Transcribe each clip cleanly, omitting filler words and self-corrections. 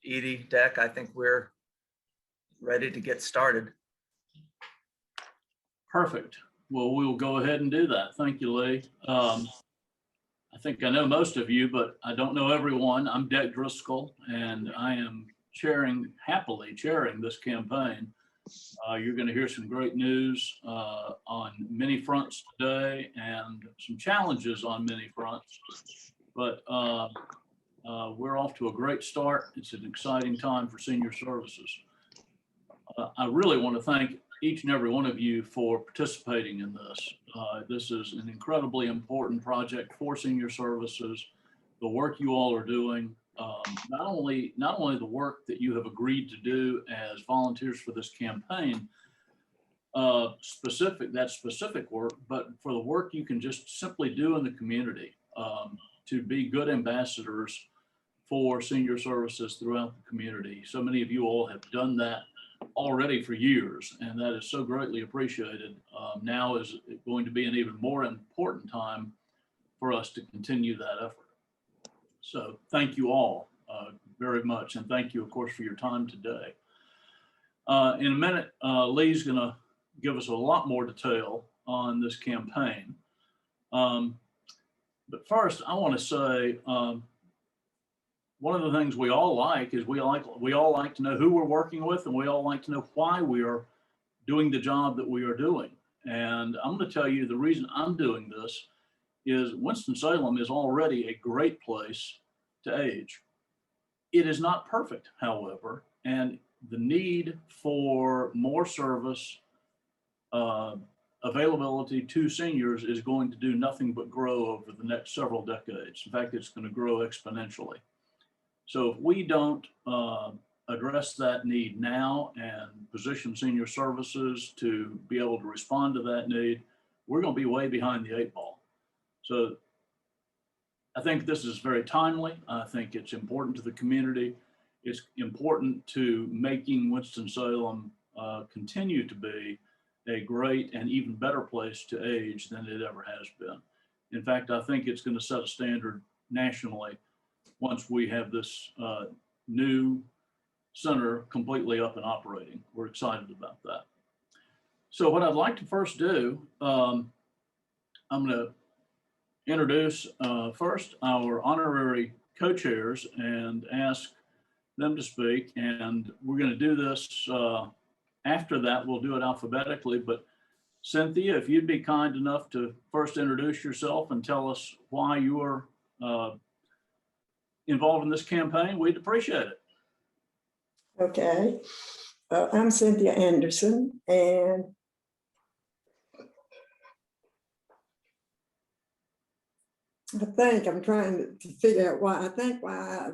Edie, Deck, I think we're ready to get started. Perfect. Well, we'll go ahead and do that. Thank you, Lee. I think I know most of you, but I don't know everyone. I'm Deck Driscoll, and I am happily chairing this campaign. You're going to hear some great news on many fronts today and some challenges on many fronts, but we're off to a great start. It's an exciting time for senior services. I really want to thank each and every one of you for participating in this. This is an incredibly important project for senior services. The work you all are doing, not only the work that you have agreed to do as volunteers for this campaign, specific work, but for the work you can just simply do in the community to be good ambassadors for senior services throughout the community. So many of you all have done that already for years, and that is so greatly appreciated. Now is going to be an even more important time for us to continue that effort. So thank you all very much, and thank you, of course, for your time today. In a minute, Lee's going to give us a lot more detail on this campaign. But first, I want to say, one of the things we all like is we all like to know who we're working with, and we all like to know why we are doing the job that we are doing. And I'm going to tell you the reason I'm doing this is Winston-Salem is already a great place to age. It is not perfect, however, and the need for more service availability to seniors is going to do nothing but grow over the next several decades. In fact, it's going to grow exponentially. So if we don't address that need now and position senior services to be able to respond to that need, we're going to be way behind the 8 ball. So I think this is very timely. I think it's important to the community. It's important to making Winston-Salem continue to be a great and even better place to age than it ever has been. In fact, I think it's going to set a standard nationally once we have this new center completely up and operating. We're excited about that. So what I'd like to first do, I'm going to introduce first our honorary co-chairs and ask them to speak. And we're going to do this after that. We'll do it alphabetically. But Cynthia, if you'd be kind enough to first introduce yourself and tell us why you are involved in this campaign, we'd appreciate it. Okay, I'm Cynthia Anderson, and I think I'm trying to figure out why. I think why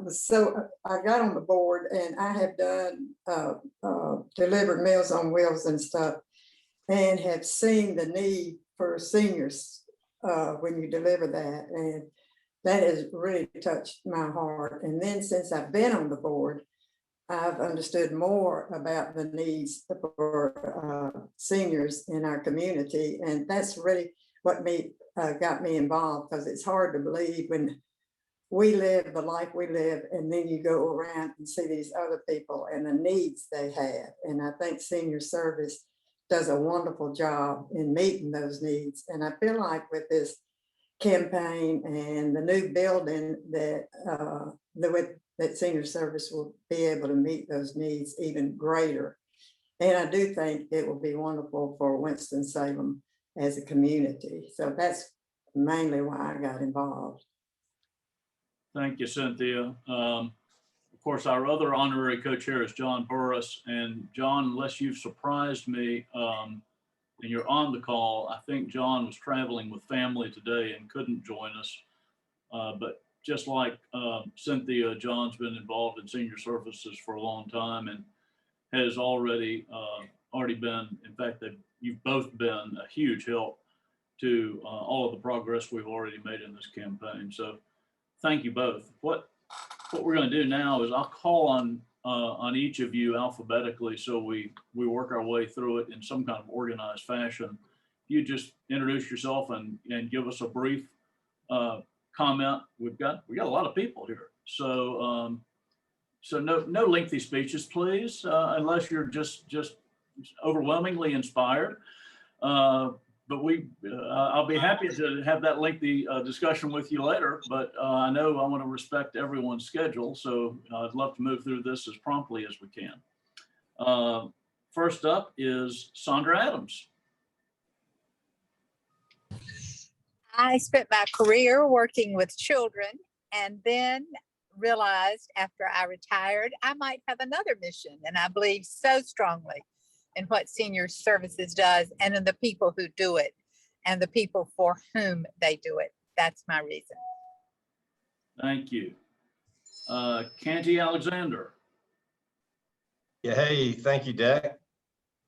I got on the board, and I have done delivered Meals on Wheels and stuff, and have seen the need for seniors when you deliver that, and that has really touched my heart. And then since I've been on the board, I've understood more about the needs for seniors in our community. And that's really what got me involved, because it's hard to believe when we live the life we live, and then you go around and see these other people and the needs they have. And I think senior service does a wonderful job in meeting those needs. And I feel like with this campaign and the new building that that senior service will be able to meet those needs even greater. And I do think it will be wonderful for Winston-Salem as a community. So that's mainly why I got involved. Thank you, Cynthia. Of course, our other honorary co-chair is John Burris. And John, unless you've surprised me and you're on the call, I think John was traveling with family today and couldn't join us. But just like Cynthia, John's been involved in senior services for a long time and has already been, in fact, you've both been a huge help to all of the progress we've already made in this campaign. So thank you both. What we're going to do now is I'll call on each of you alphabetically, so we work our way through it in some kind of organized fashion. You just introduce yourself and give us a brief comment. We got a lot of people here. So So no lengthy speeches, please, unless you're just overwhelmingly inspired. But I'll be happy to have that lengthy discussion with you later, but I know I want to respect everyone's schedule, so I'd love to move through this as promptly as we can. First up is Sandra Adams. I spent my career working with children and then realized after I retired, I might have another mission. And I believe so strongly in what senior services does and in the people who do it and the people for whom they do it. That's my reason. Thank you. Canty Alexander. Yeah, hey, thank you, Deck.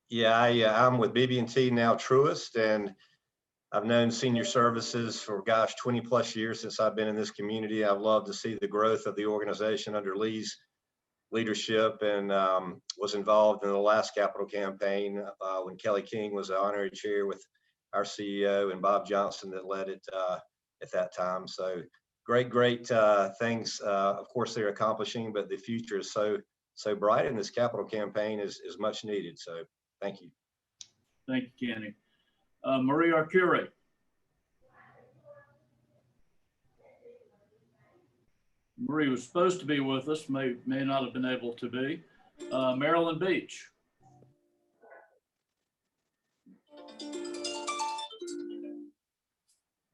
Yeah, I'm with BB&T, now Truist, and I've known senior services for, gosh, 20 plus years since I've been in this community. I've loved to see the growth of the organization under Lee's leadership, and was involved in the last capital campaign when Kelly King was the honorary chair with our CEO and Bob Johnson that led it at that time. So great things, of course, they're accomplishing, but the future is so bright, and this capital campaign is much needed. So thank you. Thank you, Canty. Marie Arcuri. Marie was supposed to be with us, may not have been able to be. Marilyn Beach.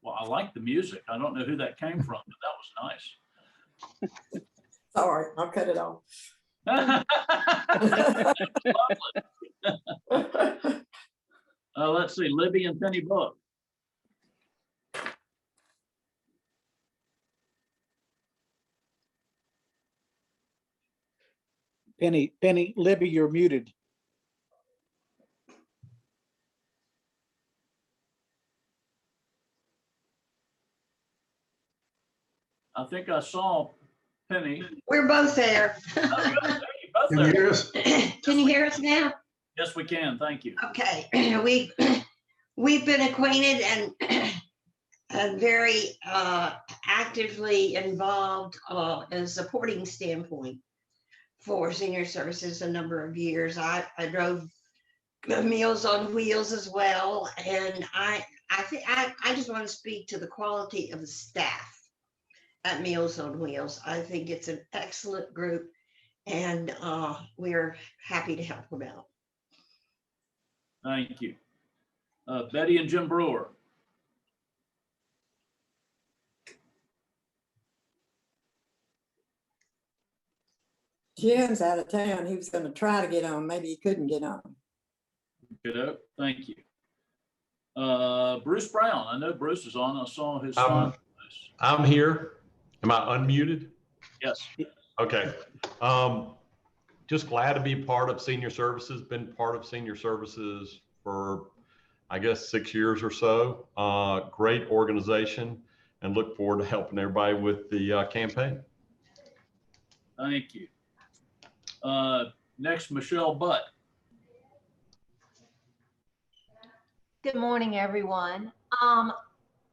Well, I like the music. I don't know who that came from, but that was nice. Sorry, I'll cut it off. Let's see, Libby and Penny Book. Penny, Libby, you're muted. I think I saw Penny. We're both there. Oh, good. Hey, both Can you there. hear us? Can you hear us now? Yes, we can. Thank you. Okay, we've been acquainted and very actively involved in a supporting standpoint for senior services a number of years. I drove Meals on Wheels as well, and I just want to speak to the quality of the staff at Meals on Wheels. I think it's an excellent group, and we're happy to help them out. Thank you. Betty and Jim Brewer. Jim's out of town. He was going to try to get on. Maybe he couldn't get on. Good. Thank you. Bruce Brown. I know Bruce is on. I saw his son. I'm here. Am I unmuted? Yes. Okay. Just glad to be part of senior services. Been part of senior services for, I guess, 6 years or so. Great organization, and look forward to helping everybody with the campaign. Thank you. Next, Michelle Butt. Good morning, everyone. I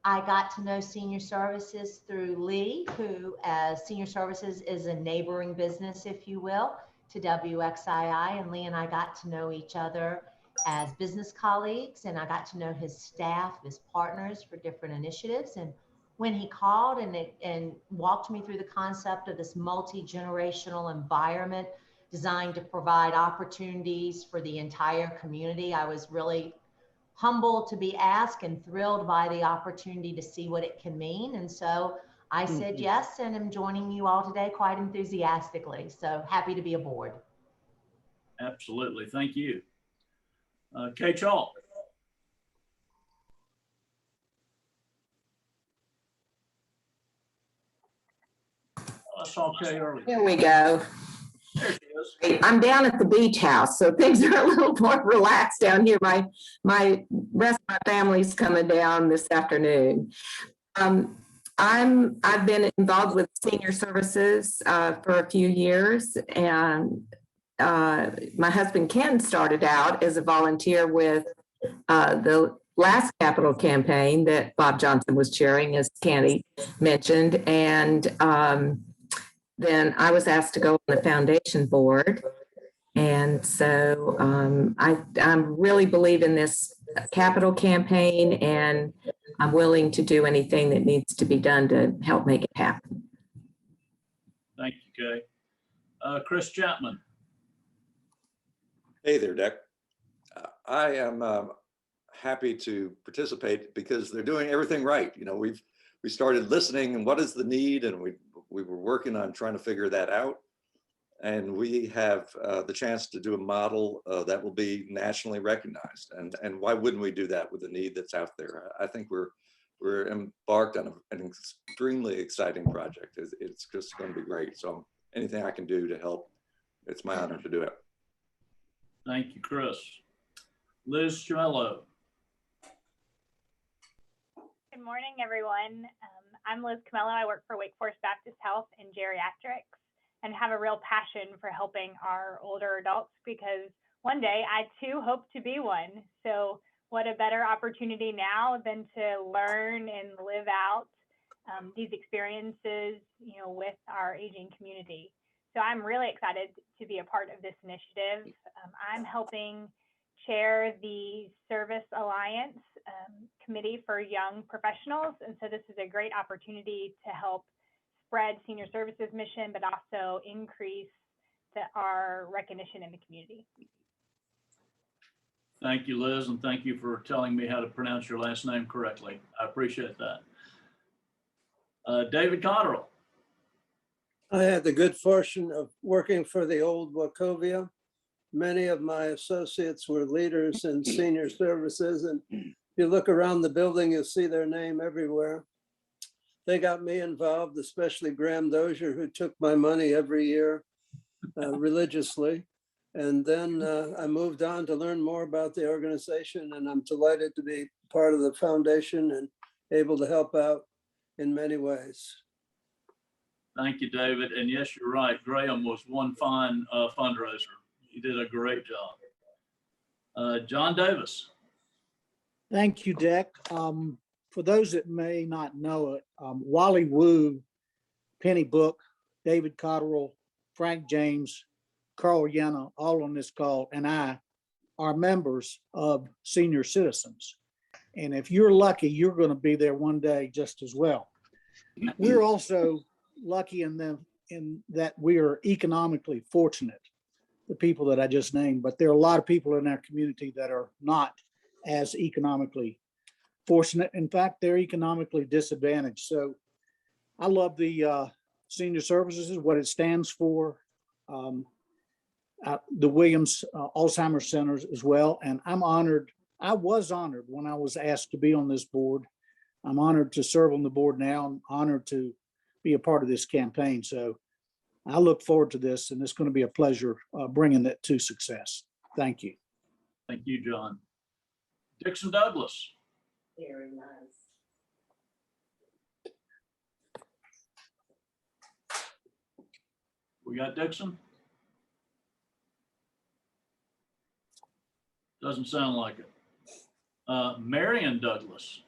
got to know senior services through Lee, who as senior services is a neighboring business, if you will, to WXII. And Lee and I got to know each other as business colleagues, and I got to know his staff, his partners for different initiatives. And when he called and walked me through the concept of this multi-generational environment designed to provide opportunities for the entire community, I was really humbled to be asked and thrilled by the opportunity to see what it can mean. And so I said yes, and I'm joining you all today quite enthusiastically. So happy to be aboard. Absolutely. Thank you. Kay Chalk. I saw Kay earlier. Here we go. There she is. I'm down at the beach house, so things are a little more relaxed down here. My rest of my family's coming down this afternoon. I've been involved with senior services for a few years, and my husband Ken started out as a volunteer with the last capital campaign that Bob Johnson was chairing, as Candy mentioned, and then I was asked to go on the foundation board. And so I really believe in this capital campaign, and I'm willing to do anything that needs to be done to help make it happen. Thank you, Kay. Chris Chapman. Hey there, Dick. I am happy to participate because they're doing everything right. You know, we started listening and what is the need, and we were working on trying to figure that out. And we have the chance to do a model that will be nationally recognized. And why wouldn't we do that with the need that's out there? I think we're embarked on an extremely exciting project. It's just going to be great. So anything I can do to help, it's my honor to do it. Thank you, Chris. Liz Chimello. Good morning, everyone. I'm Liz Camello. I work for Wake Forest Baptist Health in geriatrics and have a real passion for helping our older adults because one day I too hope to be one. So what a better opportunity now than to learn and live out these experiences, with our aging community. So I'm really excited to be a part of this initiative. I'm helping chair the Service Alliance Committee for Young Professionals. And so this is a great opportunity to help spread senior services mission, but also increase our recognition in the community. Thank you, Liz, and thank you for telling me how to pronounce your last name correctly. I appreciate that. David Cotterill. I had the good fortune of working for the old Wachovia. Many of my associates were leaders in senior services, and if you look around the building, you'll see their name everywhere. They got me involved, especially Graham Dozier, who took my money every year religiously. And then I moved on to learn more about the organization, and I'm delighted to be part of the foundation and able to help out in many ways. Thank you, David. And yes, you're right. Graham was one fine fundraiser. He did a great job. John Davis. Thank you, Dick. For those that may not know it, Wally Wu, Penny Book, David Cotterill, Frank James, Carl Yana, all on this call, and I are members of Senior Citizens. And if you're lucky, you're going to be there one day just as well. We're also lucky in that we are economically fortunate, the people that I just named, but there are a lot of people in our community that are not as economically fortunate. In fact, they're economically disadvantaged. So I love the Senior Services, what it stands for, the Williams Alzheimer's Centers as well. And I'm honored. I was honored when I was asked to be on this board. I'm honored to serve on the board now. I'm honored to be a part of this campaign. So I look forward to this, and it's going to be a pleasure bringing it to success. Thank you. Thank you, John. Dixon Douglas. Very nice. We got Dixon? Doesn't sound like it. Marion Douglas.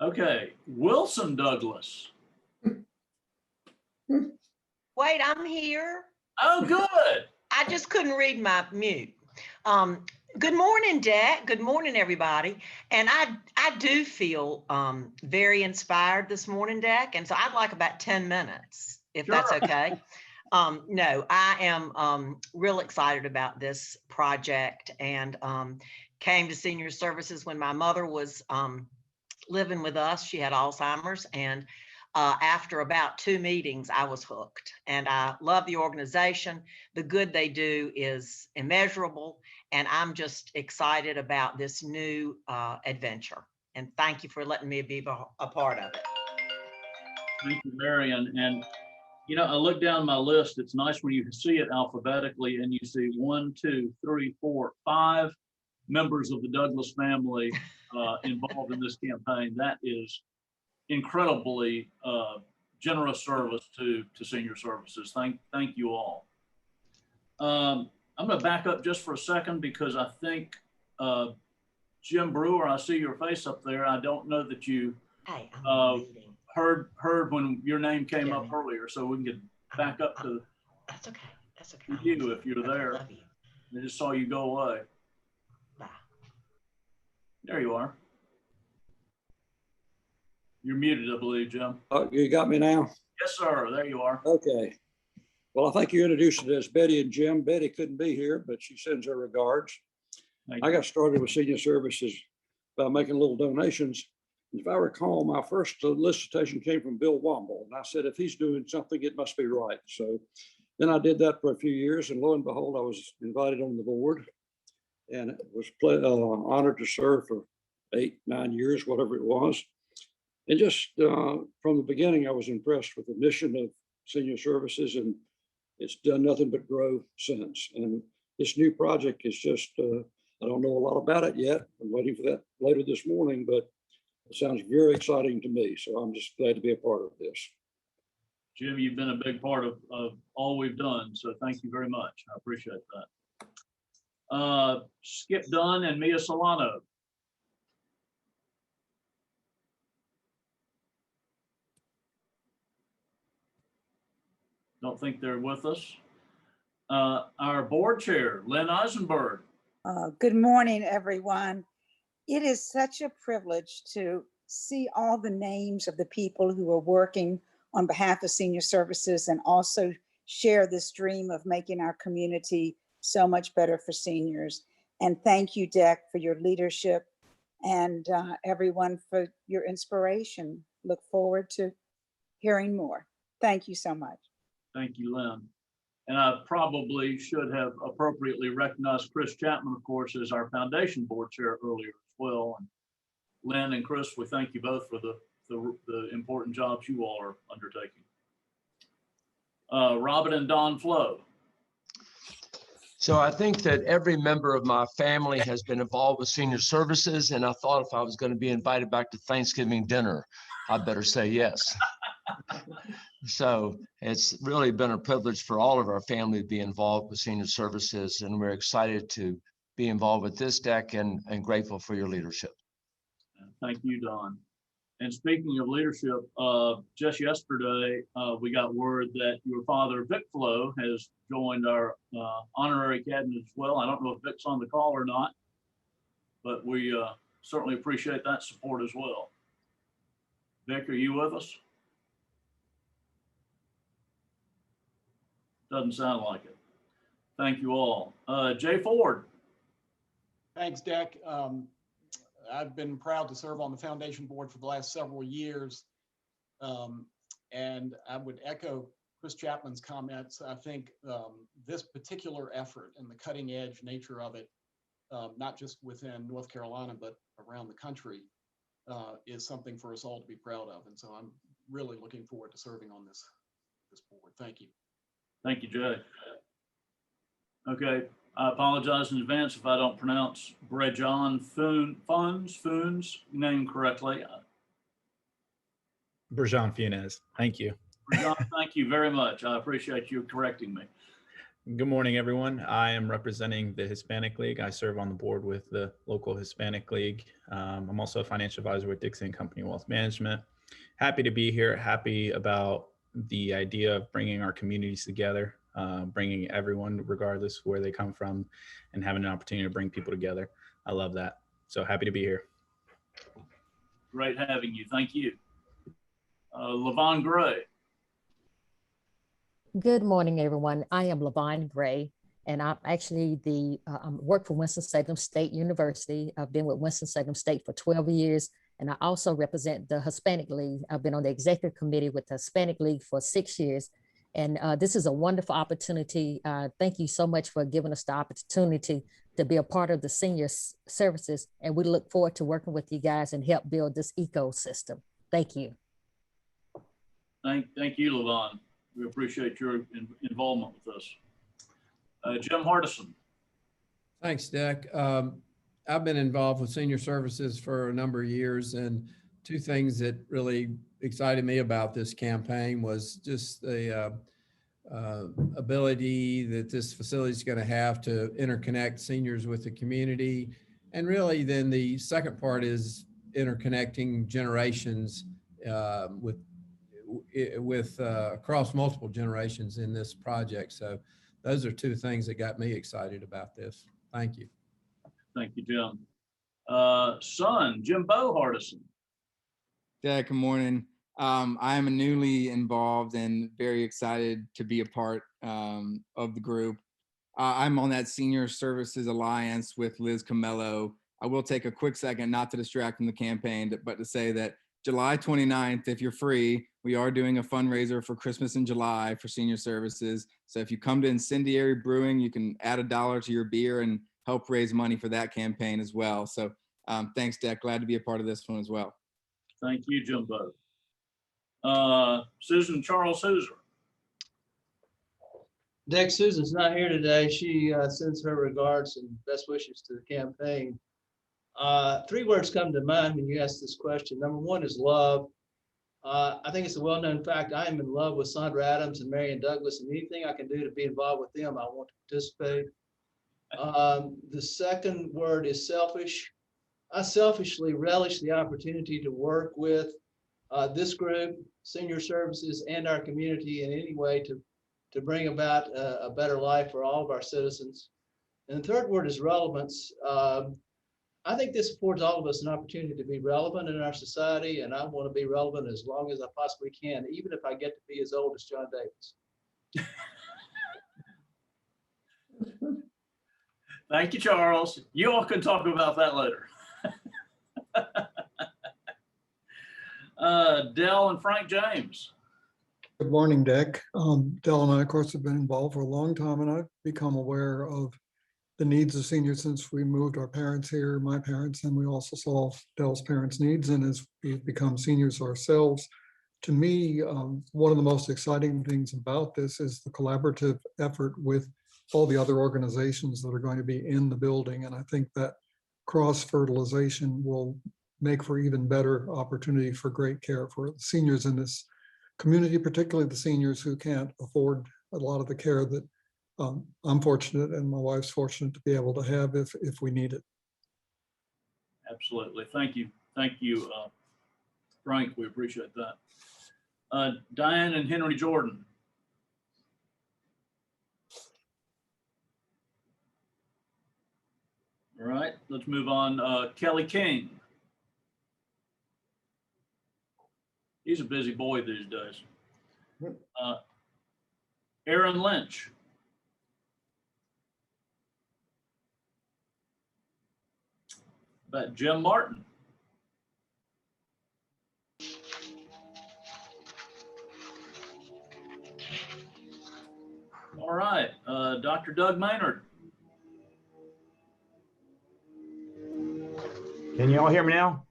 Okay, Wilson Douglas. Wait, I'm here. Oh, good. I just couldn't read my mute. Good morning, Dad. Good morning, everybody. And I do feel very inspired this morning, Dak. And so I'd like about 10 minutes, if that's okay. No, I am real excited about this project, and came to Senior Services when my mother was living with us. She had Alzheimer's, and after about 2 meetings, I was hooked. And I love the organization. The good they do is immeasurable, and I'm just excited about this new adventure. And thank you for letting me be a part of it. Thank you, Marion. And you know, I look down my list. It's nice when you see it alphabetically and you see 1, 2, 3, 4, 5 members of the Douglas family involved in this campaign. That is incredibly generous service to Senior Services. Thank you all. I'm going to back up just for a second because I think Jim Brewer, I see your face up there. I don't know that you Hey, I'm Uh, in a meeting. heard when your name came up Jimmy. earlier, so we can get back up to That's okay. That's okay. you if you're there. Love you. I just saw you go away. Bye. There you are. You're muted, I believe, Jim. Oh, you got me now? Yes, sir. There you are. Okay. Well, I think you introduced it as Betty and Jim. Betty couldn't be here, but she sends her regards. Thank I you. got started with senior services by making little donations. If I recall, my first solicitation came from Bill Womble, and I said, if he's doing something, it must be right. So then I did that for a few years, and lo and behold, I was invited on the board, and it was honored to serve for 8, 9 years, whatever it was. And just from the beginning, I was impressed with the mission of senior services, and it's done nothing but grow since. And this new project is just, I don't know a lot about it yet. I'm waiting for that later this morning, but it sounds very exciting to me. So I'm just glad to be a part of this. Jim, you've been a big part of all we've done, so thank you very much. I appreciate that. Skip Dunn and Mia Solano. Don't think they're with us. Our board chair, Lynn Eisenberg. Good morning, everyone. It is such a privilege to see all the names of the people who are working on behalf of senior services and also share this dream of making our community so much better for seniors. And thank you, DEC, for your leadership and everyone for your inspiration. Look forward to hearing more. Thank you so much. Thank you, Lynn. And I probably should have appropriately recognized Chris Chapman, of course, as our foundation board chair earlier as well. And Lynn and Chris, we thank you both for the important jobs you all are undertaking. Robin and Don Flo. So I think that every member of my family has been involved with senior services, and I thought if I was going to be invited back to Thanksgiving dinner, I better say yes. So it's really been a privilege for all of our family to be involved with senior services, and we're excited to be involved with this DEC and grateful for your leadership. Thank you, Don. And speaking of leadership, just yesterday, we got word that your father, Vic Flo, has joined our honorary cabinet as well. I don't know if Vic's on the call or not, but we certainly appreciate that support as well. Vic, are you with us? Doesn't sound like it. Thank you all. Jay Ford. Thanks, DEC. I've been proud to serve on the foundation board for the last several years. And I would echo Chris Chapman's comments. I think this particular effort and the cutting edge nature of it, not just within North Carolina, but around the country, is something for us all to be proud of. And so I'm really looking forward to serving on this board. Thank you. Thank you, Jay. Okay, I apologize in advance if I don't pronounce Brejon Foon's name correctly. Brejon Funes, thank you. Brejon, thank you very much. I appreciate you correcting me. Good morning, everyone. I am representing the Hispanic League. I serve on the board with the local Hispanic League. I'm also a financial advisor with Dixon Company Wealth Management. Happy to be here. Happy about the idea of bringing our communities together, bringing everyone, regardless of where they come from, and having an opportunity to bring people together. I love that. So happy to be here. Great having you. Thank you. LaVon Gray. Good morning, everyone. I am LaVon Gray, and I'm actually I work for Winston-Salem State University. I've been with Winston-Salem State for 12 years. And I also represent the Hispanic League. I've been on the executive committee with the Hispanic League for 6 years. And this is a wonderful opportunity. Thank you so much for giving us the opportunity to be a part of the senior services. And we look forward to working with you guys and help build this ecosystem. Thank you. Thank you, LaVon. We appreciate your involvement with us. Jim Hardison. Thanks, DEC. I've been involved with senior services for a number of years, and two things that really excited me about this campaign was just the ability that this facility is going to have to interconnect seniors with the community. And really then the second part is interconnecting generations with across multiple generations in this project. So those are two things that got me excited about this. Thank you. Thank you, Jim. Son, Jimbo Hardison. Yeah, good morning. I am newly involved and very excited to be a part of the group. I'm on that Senior Services Alliance with Liz Camello. I will take a quick second, not to distract from the campaign, but to say that July 29th, if you're free, we are doing a fundraiser for Christmas in July for Senior Services. So if you come to Incendiary Brewing, you can add $1 to your beer and help raise money for that campaign as well. So thanks, Deck. Glad to be a part of this one as well. Thank you, Jimbo. Susan Charles Hooser. Deck, Susan's not here today. She sends her regards and best wishes to the campaign. 3 words come to mind when you ask this question. Number 1 is love. I think it's a well-known fact. I am in love with Sandra Adams and Marion Douglas, and anything I can do to be involved with them, I want to participate. The second word is selfish. I selfishly relish the opportunity to work with this group, Senior Services, and our community in any way to bring about a better life for all of our citizens. And the third word is relevance. I think this affords all of us an opportunity to be relevant in our society, and I want to be relevant as long as I possibly can, even if I get to be as old as John Davis. Thank you, Charles. You all can talk about that later. Dell and Frank James. Good morning, Dick. Dell and I, of course, have been involved for a long time, and I've become aware of the needs of seniors since we moved our parents here, my parents, and we also saw Dell's parents' needs. And as we've become seniors ourselves, to me, one of the most exciting things about this is the collaborative effort with all the other organizations that are going to be in the building. And I think that cross-fertilization will make for even better opportunity for great care for the seniors in this community, particularly the seniors who can't afford a lot of the care that I'm fortunate and my wife's fortunate to be able to have if we need it. Absolutely. Thank you. Thank you, Frank. We appreciate that. Diane and Henry Jordan. All right, let's move on. Kelly King. He's a busy boy these days. Aaron Lynch. But Jim Martin. All right, Dr. Doug Maynard. Can you all hear me now?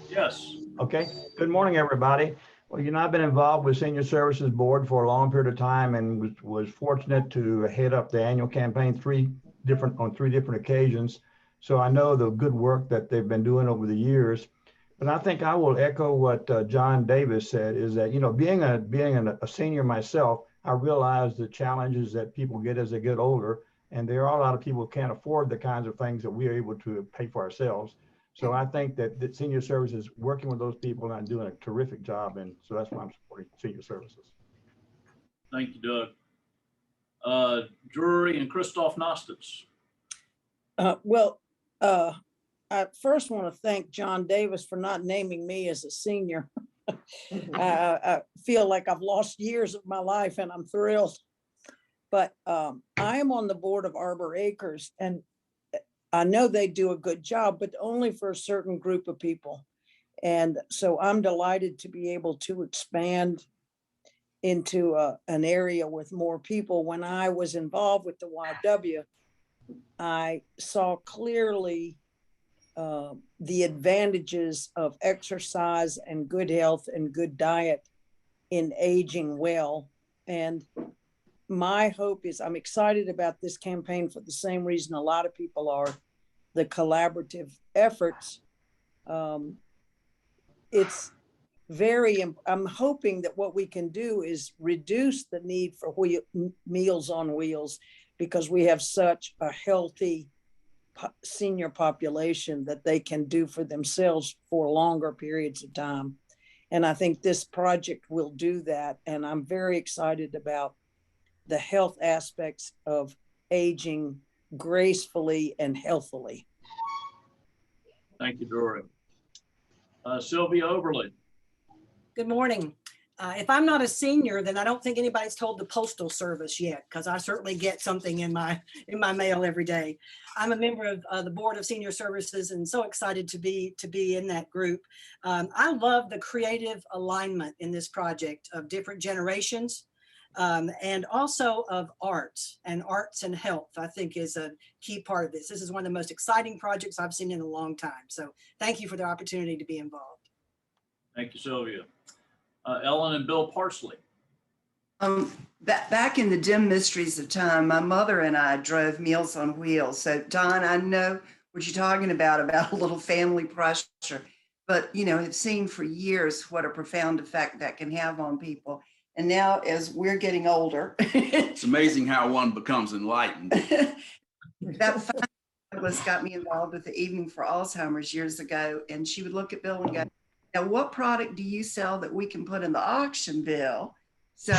Yes. Okay. Good morning, everybody. Well, you know, I've been involved with Senior Services Board for a long period of time and was fortunate to head up the annual campaign on three different occasions. So I know the good work that they've been doing over the years. But I think I will echo what John Davis said, is that, you know, being a senior myself, I realize the challenges that people get as they get older. And there are a lot of people who can't afford the kinds of things that we are able to pay for ourselves. So I think that Senior Services working with those people and doing a terrific job. And so that's why I'm supporting Senior Services. Thank you, Doug. Drury and Christoph Nostitz. I first want to thank John Davis for not naming me as a senior. I feel like I've lost years of my life and I'm thrilled. But I am on the board of Arbor Acres, and I know they do a good job, but only for a certain group of people. And so I'm delighted to be able to expand into an area with more people. When I was involved with the YW, I saw clearly the advantages of exercise and good health and good diet in aging well. And my hope is, I'm excited about this campaign for the same reason a lot of people are, the collaborative efforts. I'm hoping that what we can do is reduce the need for Meals on Wheels, because we have such a healthy senior population that they can do for themselves for longer periods of time. And I think this project will do that. And I'm very excited about the health aspects of aging gracefully and healthily. Thank you, Dory. Sylvia Overly. Good morning. If I'm not a senior, then I don't think anybody's told the Postal Service yet, because I certainly get something in my mail every day. I'm a member of the Board of Senior Services and so excited to be in that group. I love the creative alignment in this project of different generations and also of arts and health, I think is a key part of this. This is one of the most exciting projects I've seen in a long time. So thank you for the opportunity to be involved. Thank you, Sylvia. Ellen and Bill Parsley. Back in the dim mysteries of time, my mother and I drove Meals on Wheels. So Don, I know what you're talking about a little family pressure, but have seen for years what a profound effect that can have on people. And now as we're getting older, it's amazing how one becomes enlightened. That fabulous got me involved with the Evening for Alzheimer's years ago. And she would look at Bill and go, now, what product do you sell that we can put in the auction, Bill? So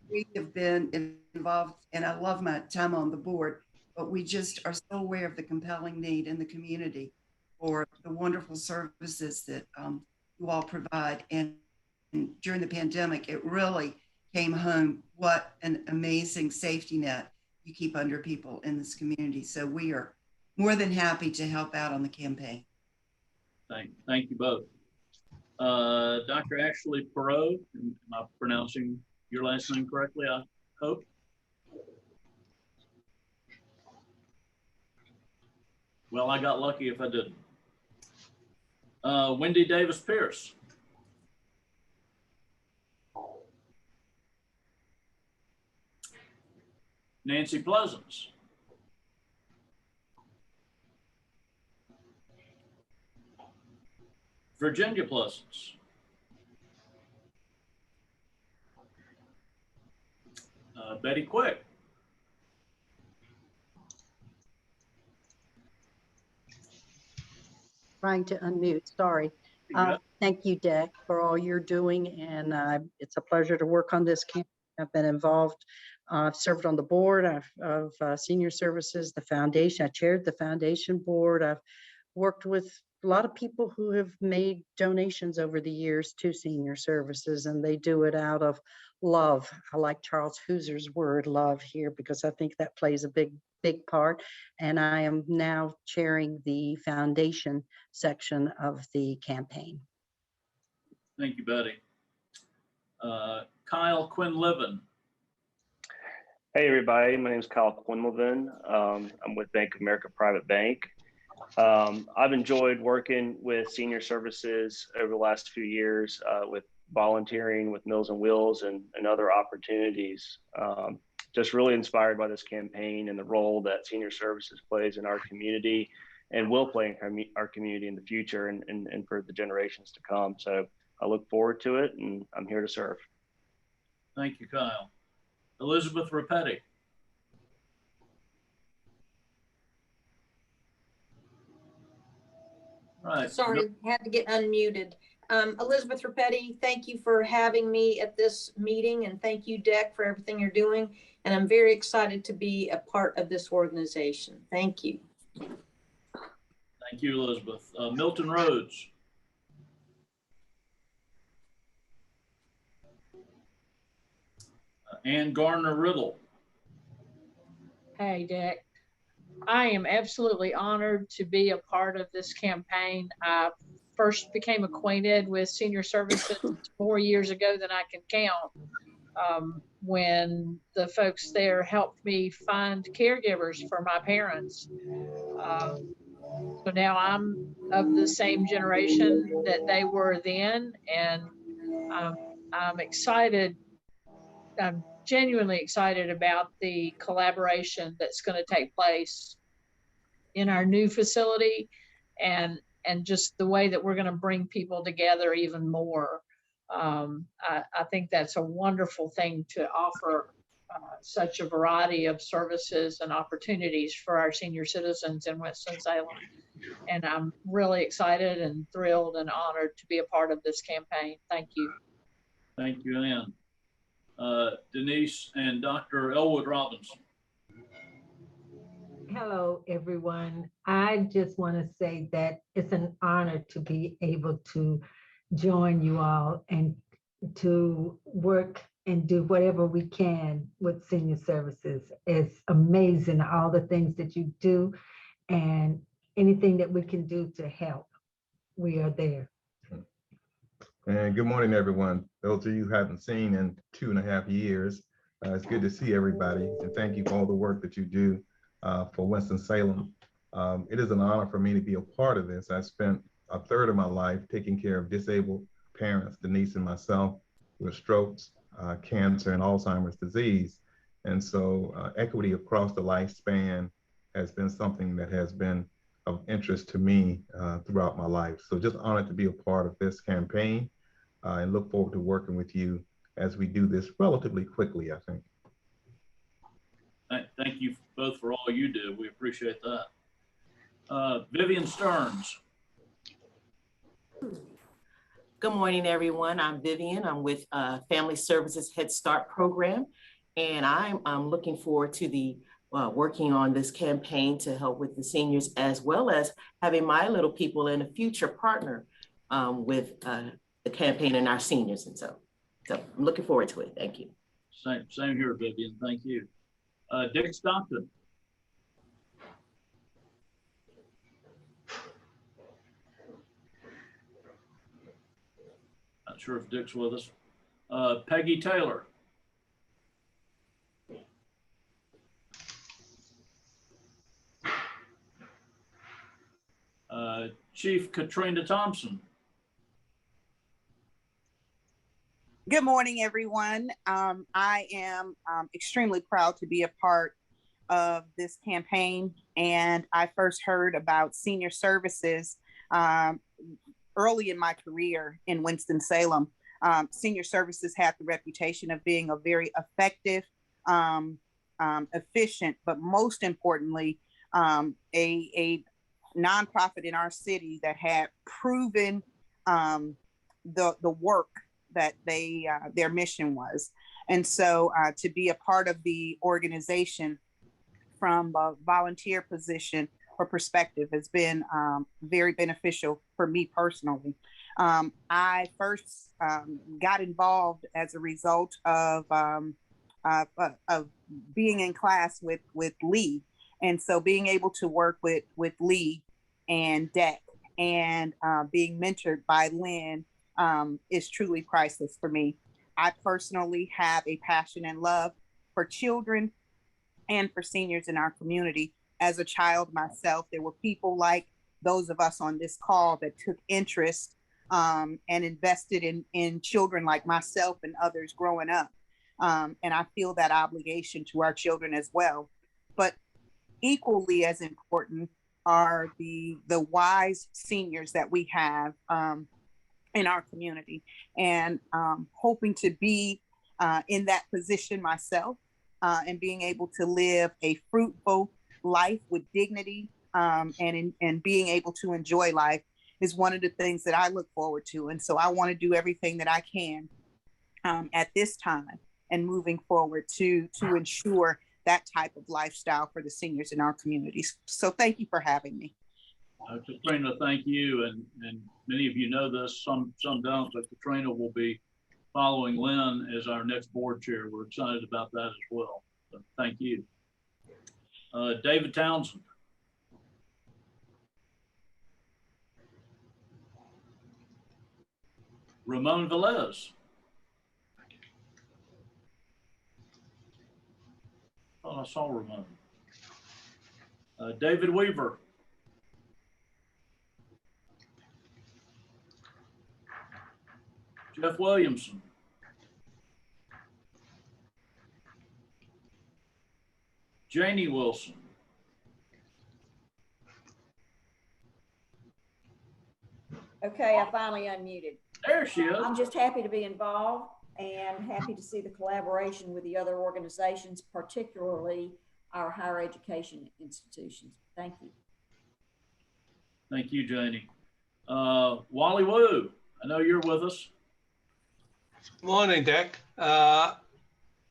we have been involved, and I love my time on the board, but we just are so aware of the compelling need in the community for the wonderful services that you all provide. And during the pandemic, it really came home what an amazing safety net you keep under people in this community. So we are more than happy to help out on the campaign. Thank you both. Dr. Ashley Perot, am I pronouncing your last name correctly, I hope? Well, I got lucky if I didn't. Wendy Davis Pierce. Nancy Pleasance. Virginia Pleasance. Betty Quick. Trying to unmute, sorry. Thank you, Deck, for all you're doing. And it's a pleasure to work on this campaign. I've been involved. I've served on the board of Senior Services, the foundation. I chaired the foundation board. I've worked with a lot of people who have made donations over the years to Senior Services, and they do it out of love. I like Charles Hooser's word, love, here, because I think that plays a big part. And I am now chairing the foundation section of the campaign. Thank you, Betty. Kyle Quinlivan. Hey, everybody. My name is Kyle Quinlivan. I'm with Bank of America Private Bank. I've enjoyed working with Senior Services over the last few years with volunteering with Meals on Wheels and other opportunities. Just really inspired by this campaign and the role that Senior Services plays in our community and will play in our community in the future and for the generations to come. So I look forward to it, and I'm here to serve. Thank you, Kyle. Elizabeth Rapetti. Right. Sorry, had to get unmuted. Elizabeth Rapetti, thank you for having me at this meeting, and thank you, Deck, for everything you're doing. And I'm very excited to be a part of this organization. Thank you. Thank you, Elizabeth. Milton Rhodes. Ann Garner Riddle. Hey, Deck. I am absolutely honored to be a part of this campaign. I first became acquainted with Senior Services more years ago than I can count, when the folks there helped me find caregivers for my parents. So now I'm of the same generation that they were then, and I'm excited. I'm genuinely excited about the collaboration that's going to take place in our new facility, and just the way that we're going to bring people together even more. I think that's a wonderful thing to offer such a variety of services and opportunities for our senior citizens in Winston-Salem. And I'm really excited and thrilled and honored to be a part of this campaign. Thank you. Thank you, Ann. Denise and Dr. Elwood Robinson. Hello, everyone. I just want to say that it's an honor to be able to join you all and to work and do whatever we can with senior services. It's amazing all the things that you do, and anything that we can do to help, we are there. And good morning, everyone. Those of you who haven't seen in 2.5 years, it's good to see everybody, and thank you for all the work that you do for Winston-Salem. It is an honor for me to be a part of this. I spent a third of my life taking care of disabled parents, Denise and myself, with strokes, cancer, and Alzheimer's disease. And so equity across the lifespan has been something that has been of interest to me throughout my life. So just honored to be a part of this campaign and look forward to working with you as we do this relatively quickly, I think. Thank you both for all you do. We appreciate that. Vivian Stearns. Good morning, everyone. I'm Vivian. I'm with Family Services Head Start program, and I'm looking forward to the working on this campaign to help with the seniors, as well as having my little people in a future partner with the campaign and our seniors. And so I'm looking forward to it. Thank you. Same here, Vivian. Thank you. Dick Stockton. Not sure if Dick's with us. Peggy Taylor. Chief Katrina Thompson. Good morning, everyone. I am extremely proud to be a part of this campaign, and I first heard about senior services early in my career in Winston-Salem. Senior services have the reputation of being a very effective, efficient, but most importantly, a nonprofit in our city that had proven the work that their mission was. And so to be a part of the organization from a volunteer position or perspective has been very beneficial for me personally. I first got involved as a result of being in class with Lee. And so being able to work with Lee and Deck and being mentored by Lynn is truly priceless for me. I personally have a passion and love for children and for seniors in our community. As a child myself, there were people like those of us on this call that took interest and invested in children like myself and others growing up. And I feel that obligation to our children as well. But equally as important are the wise seniors that we have in our community, and hoping to be in that position myself and being able to live a fruitful life with dignity and being able to enjoy life is one of the things that I look forward to. And so I want to do everything that I can at this time and moving forward to ensure that type of lifestyle for the seniors in our communities. So thank you for having me. Katrina, thank you. And many of you know this, some don't, but Katrina will be following Lynn as our next board chair. We're excited about that as well. So thank you. David Townsend. Ramon Velez. Oh, I saw Ramon. David Weaver. Jeff Williamson. Janie Wilson. Okay, I finally unmuted. There she is. I'm just happy to be involved. and happy to see the collaboration with the other organizations, particularly our higher education institutions. Thank you. Thank you, Janie. Wally Woo, I know you're with us. Morning, Dick.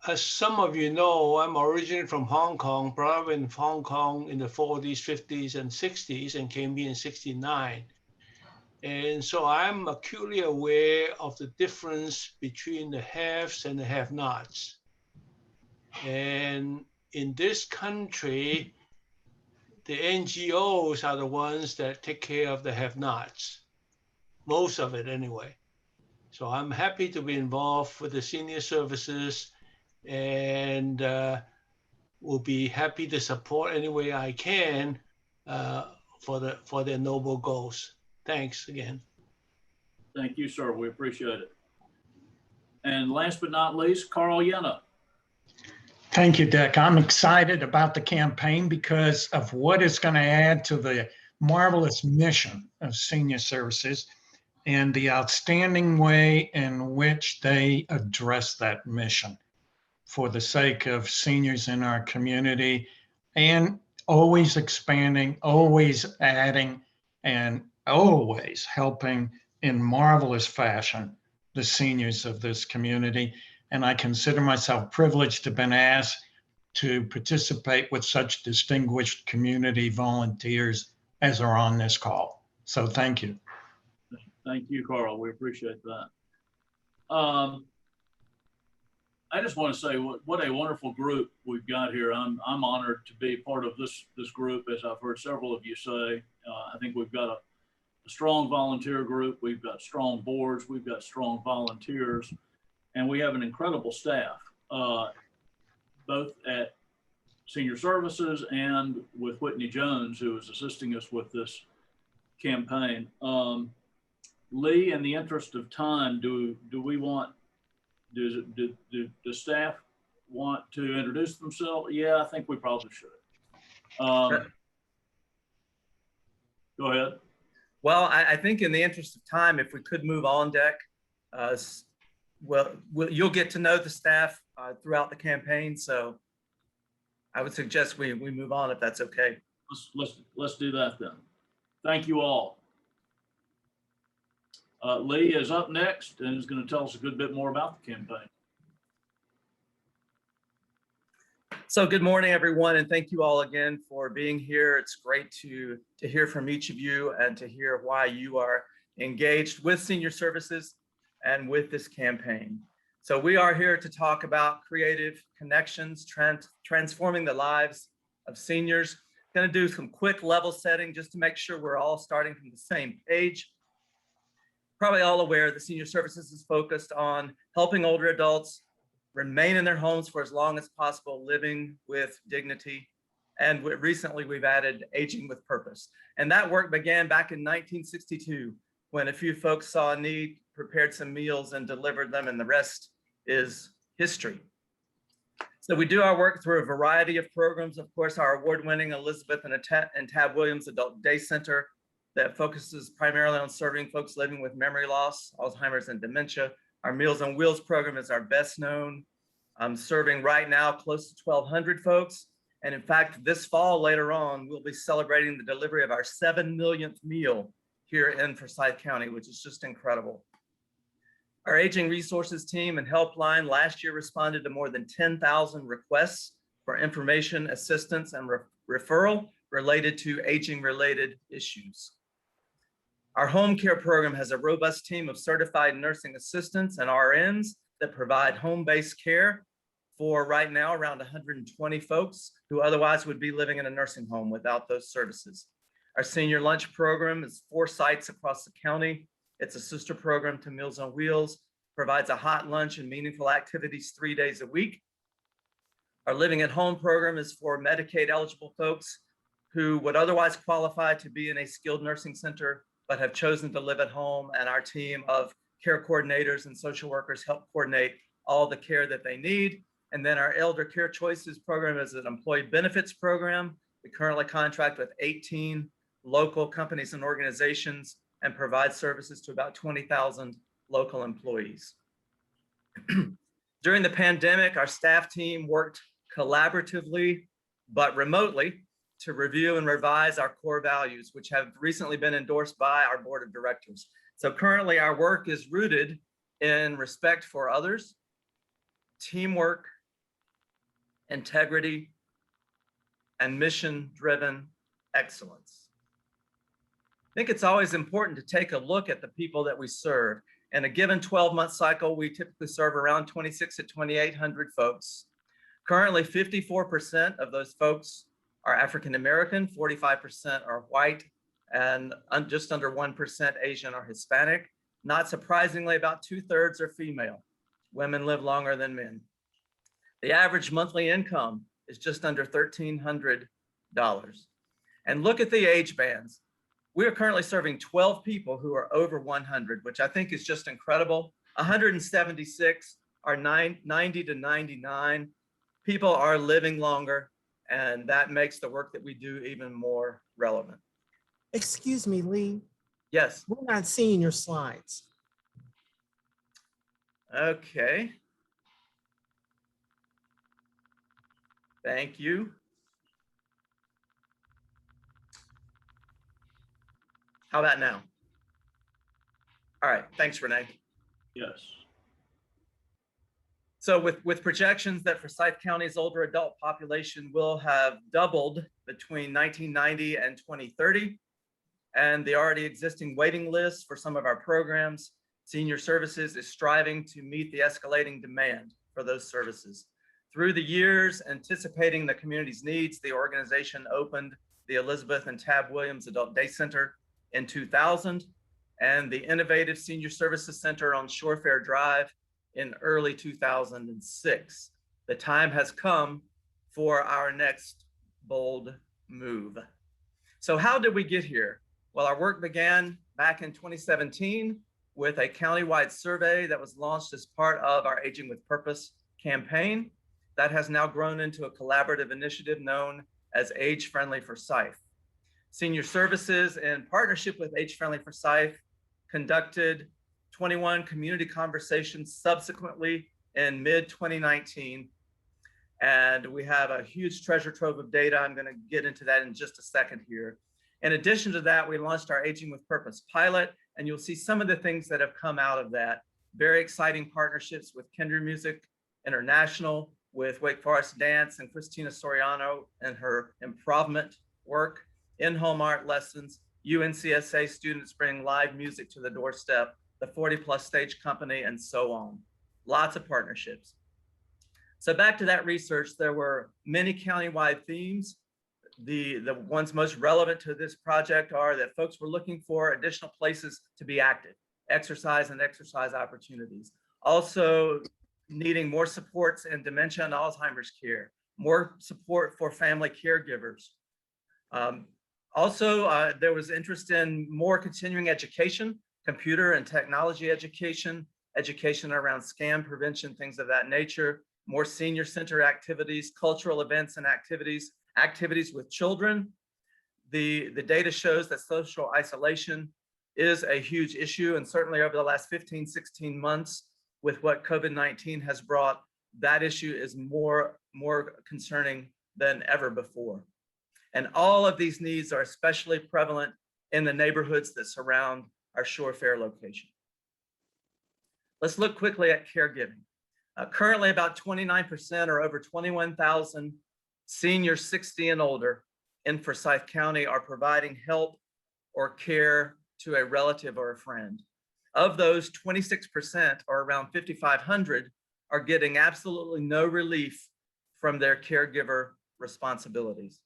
As some of you know, I'm originally from Hong Kong, brought up in Hong Kong in the 40s, 50s, and 60s, and came here in 69. And so I'm acutely aware of the difference between the haves and the have-nots. And in this country, the NGOs are the ones that take care of the have-nots, most of it anyway. So I'm happy to be involved with the senior services, and will be happy to support any way I can for their noble goals. Thanks again. Thank you, sir. We appreciate it. And last but not least, Carl Yenna. Thank you, Dick. I'm excited about the campaign because of what it's going to add to the marvelous mission of senior services and the outstanding way in which they address that mission for the sake of seniors in our community, and always expanding, always adding, and always helping in marvelous fashion the seniors of this community. And I consider myself privileged to have been asked to participate with such distinguished community volunteers as are on this call. So thank you. Thank you, Carl. We appreciate that. I just want to say what a wonderful group we've got here. I'm honored to be part of this group, as I've heard several of you say. I think we've got a strong volunteer group. We've got strong boards. We've got strong volunteers, and we have an incredible staff, both at Senior Services and with Whitney Jones, who is assisting us with this campaign. Lee, in the interest of time, does the staff want to introduce themselves? Yeah, I think we probably should. Go ahead. Well, I think in the interest of time, if we could move on, Dick, you'll get to know the staff throughout the campaign. So I would suggest we move on if that's okay. Let's do that then. Thank you all. Lee is up next and is going to tell us a good bit more about the campaign. So good morning, everyone, and thank you all again for being here. It's great to hear from each of you and to hear why you are engaged with Senior Services and with this campaign. So we are here to talk about creative connections, transforming the lives of seniors. Going to do some quick level setting just to make sure we're all starting from the same page. Probably all aware that Senior Services is focused on helping older adults remain in their homes for as long as possible, living with dignity. And recently we've added aging with purpose. And that work began back in 1962 when a few folks saw a need, prepared some meals and delivered them, and the rest is history. So we do our work through a variety of programs. Of course, our award-winning Elizabeth and Tab Williams Adult Day Center that focuses primarily on serving folks living with memory loss, Alzheimer's, and dementia. Our Meals on Wheels program is our best known. I'm serving right now close to 1,200 folks. And in fact, this fall later on, we'll be celebrating the delivery of our 7 millionth meal here in Forsyth County, which is just incredible. Our Aging Resources team and helpline last year responded to more than 10,000 requests for information, assistance, and referral related to aging-related issues. Our home care program has a robust team of certified nursing assistants and RNs that provide home-based care for right now around 120 folks who otherwise would be living in a nursing home without those services. Our senior lunch program is 4 sites across the county. It's a sister program to Meals on Wheels, provides a hot lunch and meaningful activities 3 days a week. Our Living at Home program is for Medicaid eligible folks who would otherwise qualify to be in a skilled nursing center, but have chosen to live at home, and our team of care coordinators and social workers help coordinate all the care that they need. And then our Elder Care Choices program is an employee benefits program. We currently contract with 18 local companies and organizations and provide services to about 20,000 local employees. During the pandemic, our staff team worked collaboratively but remotely to review and revise our core values, which have recently been endorsed by our board of directors. So currently our work is rooted in respect for others, teamwork, integrity, and mission-driven excellence. I think it's always important to take a look at the people that we serve. In a given 12-month cycle, we typically serve around 2,600 to 2,800 folks. Currently, 54% of those folks are African-American, 45% are white, and just under 1% Asian or Hispanic. Not surprisingly, about 2/3 are female. Women live longer than men. The average monthly income is just under $1,300. And look at the age bands. We are currently serving 12 people who are over 100, which I think is just incredible. 176 are 90 to 99. People are living longer, and that makes the work that we do even more relevant. Excuse me, Lee. Yes. We're not seeing your slides. Okay. Thank you. How about now? All right, thanks, Renee. Yes. So with projections that Forsyth County's older adult population will have doubled between 1990 and 2030, and the already existing waiting list for some of our programs, Senior Services is striving to meet the escalating demand for those services. Through the years, anticipating the community's needs, the organization opened the Elizabeth and Tab Williams Adult Day Center in 2000 and the Innovative Senior Services Center on Shore Fair Drive in early 2006. The time has come for our next bold move. So how did we get here? Well, our work began back in 2017 with a countywide survey that was launched as part of our Aging with Purpose campaign that has now grown into a collaborative initiative known as Age Friendly Forsyth. Senior Services, in partnership with Age Friendly Forsyth, conducted 21 community conversations subsequently in mid-2019. And we have a huge treasure trove of data. I'm going to get into that in just a second here. In addition to that, we launched our Aging with Purpose pilot, and you'll see some of the things that have come out of that. Very exciting partnerships with Kindred Music International, with Wake Forest Dance and Christina Soriano and her improvement work, in-home art lessons, UNCSA students bring live music to the doorstep, the 40+ Stage Company, and so on. Lots of partnerships. So back to that research, there were many countywide themes. The ones most relevant to this project are that folks were looking for additional places to be active, exercise and exercise opportunities. Also needing more supports in dementia and Alzheimer's care, more support for family caregivers. There was interest in more continuing education, computer and technology education, education around scam prevention, things of that nature, more senior center activities, cultural events and activities with children. The data shows that social isolation is a huge issue, and certainly over the last 15, 16 months with what COVID-19 has brought, that issue is more concerning than ever before. And all of these needs are especially prevalent in the neighborhoods that surround our Shore Fair location. Let's look quickly at caregiving. Currently, about 29% or over 21,000 seniors 60 and older in Forsyth County are providing help or care to a relative or a friend. Of those, 26% or around 5,500 are getting absolutely no relief from their caregiver responsibilities.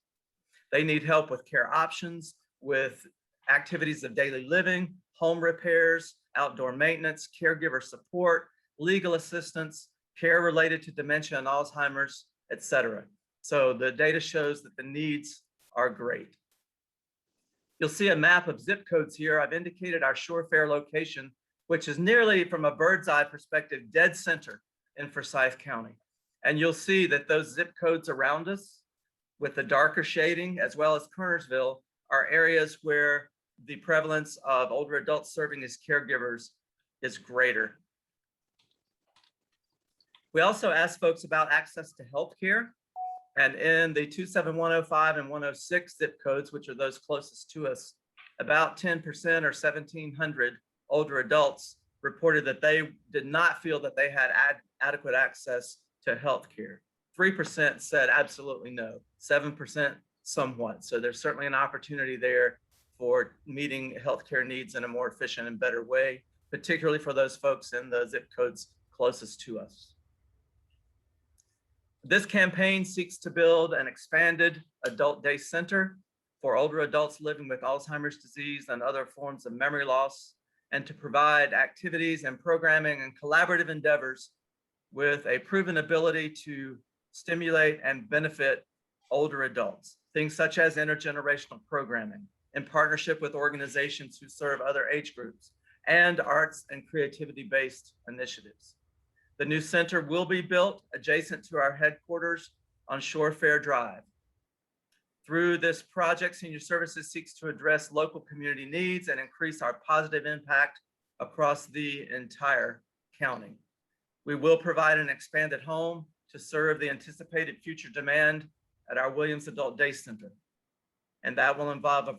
They need help with care options, with activities of daily living, home repairs, outdoor maintenance, caregiver support, legal assistance, care related to dementia and Alzheimer's, etc. So the data shows that the needs are great. You'll see a map of zip codes here. I've indicated our Shore Fair location, which is nearly, from a bird's eye perspective, dead center in Forsyth County. And you'll see that those zip codes around us with the darker shading, as well as Kernersville, are areas where the prevalence of older adults serving as caregivers is greater. We also asked folks about access to healthcare. And in the 27105 and 106 zip codes, which are those closest to us, about 10% or 1,700 older adults reported that they did not feel that they had adequate access to healthcare. 3% said absolutely no, 7% somewhat. So there's certainly an opportunity there for meeting healthcare needs in a more efficient and better way, particularly for those folks in the zip codes closest to us. This campaign seeks to build an expanded adult day center for older adults living with Alzheimer's disease and other forms of memory loss, and to provide activities and programming and collaborative endeavors with a proven ability to stimulate and benefit older adults. Things such as intergenerational programming in partnership with organizations who serve other age groups, and arts and creativity-based initiatives. The new center will be built adjacent to our headquarters on Shore Fair Drive. Through this project, Senior Services seeks to address local community needs and increase our positive impact across the entire county. We will provide an expanded home to serve the anticipated future demand at our Williams Adult Day Center. And that will involve a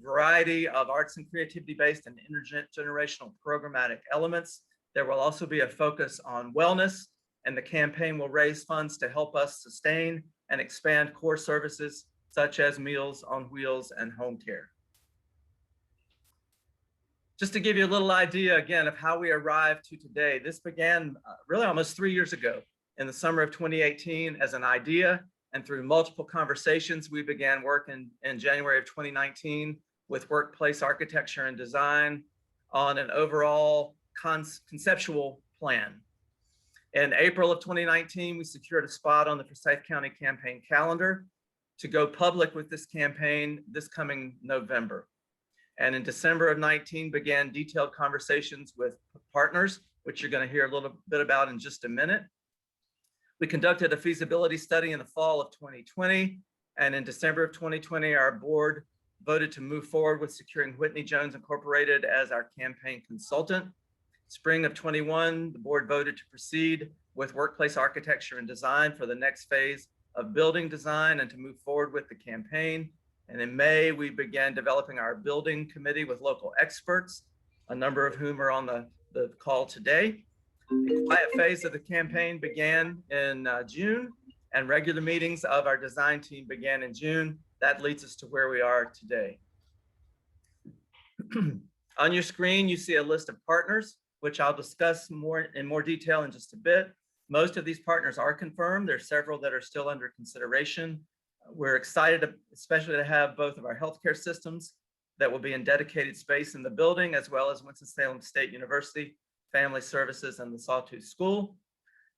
variety of arts and creativity-based and intergenerational programmatic elements. There will also be a focus on wellness, and the campaign will raise funds to help us sustain and expand core services such as Meals on Wheels and home care. Just to give you a little idea again of how we arrived to today, this began really almost 3 years ago in the summer of 2018 as an idea, and through multiple conversations, we began work in January of 2019 with Workplace Architecture and Design on an overall conceptual plan. In April of 2019, we secured a spot on the Forsyth County campaign calendar to go public with this campaign this coming November. And in December of 19, began detailed conversations with partners, which you're going to hear a little bit about in just a minute. We conducted a feasibility study in the fall of 2020, and in December of 2020, our board voted to move forward with securing Whitney Jones Incorporated as our campaign consultant. Spring of 21, the board voted to proceed with Workplace Architecture and Design for the next phase of building design and to move forward with the campaign. And in May, we began developing our building committee with local experts, a number of whom are on the call today. The quiet phase of the campaign began in June, and regular meetings of our design team began in June. That leads us to where we are today. On your screen, you see a list of partners, which I'll discuss in more detail in just a bit. Most of these partners are confirmed. There's several that are still under consideration. We're excited, especially to have both of our healthcare systems that will be in dedicated space in the building, as well as Winston-Salem State University, Family Services, and the Sawtooth School.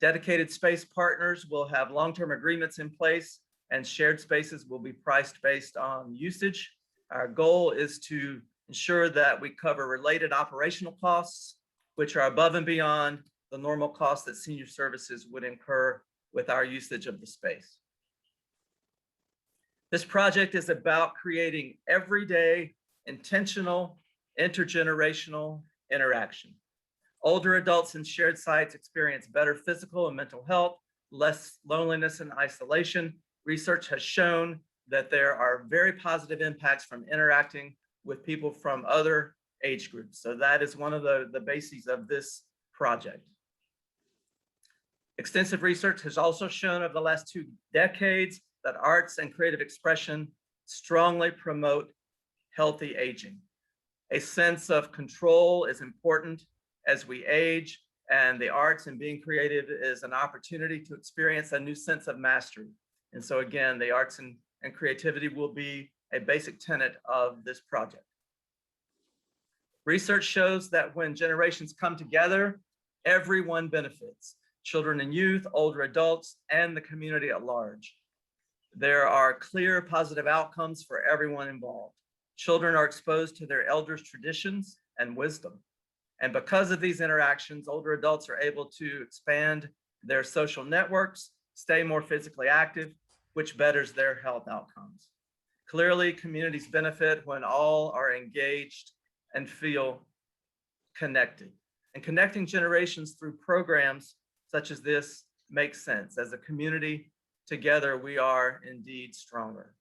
Dedicated space partners will have long-term agreements in place, and shared spaces will be priced based on usage. Our goal is to ensure that we cover related operational costs, which are above and beyond the normal costs that Senior Services would incur with our usage of the space. This project is about creating everyday, intentional, intergenerational interaction. Older adults in shared sites experience better physical and mental health, less loneliness and isolation. Research has shown that there are very positive impacts from interacting with people from other age groups. So that is one of the bases of this project. Extensive research has also shown over the last 2 decades that arts and creative expression strongly promote healthy aging. A sense of control is important as we age, and the arts and being creative is an opportunity to experience a new sense of mastery. And so again, the arts and creativity will be a basic tenet of this project. Research shows that when generations come together, everyone benefits: children and youth, older adults, and the community at large. There are clear positive outcomes for everyone involved. Children are exposed to their elders' traditions and wisdom. And because of these interactions, older adults are able to expand their social networks, stay more physically active, which betters their health outcomes. Clearly, communities benefit when all are engaged and feel connected. And connecting generations through programs such as this makes sense. As a community, together we are indeed stronger.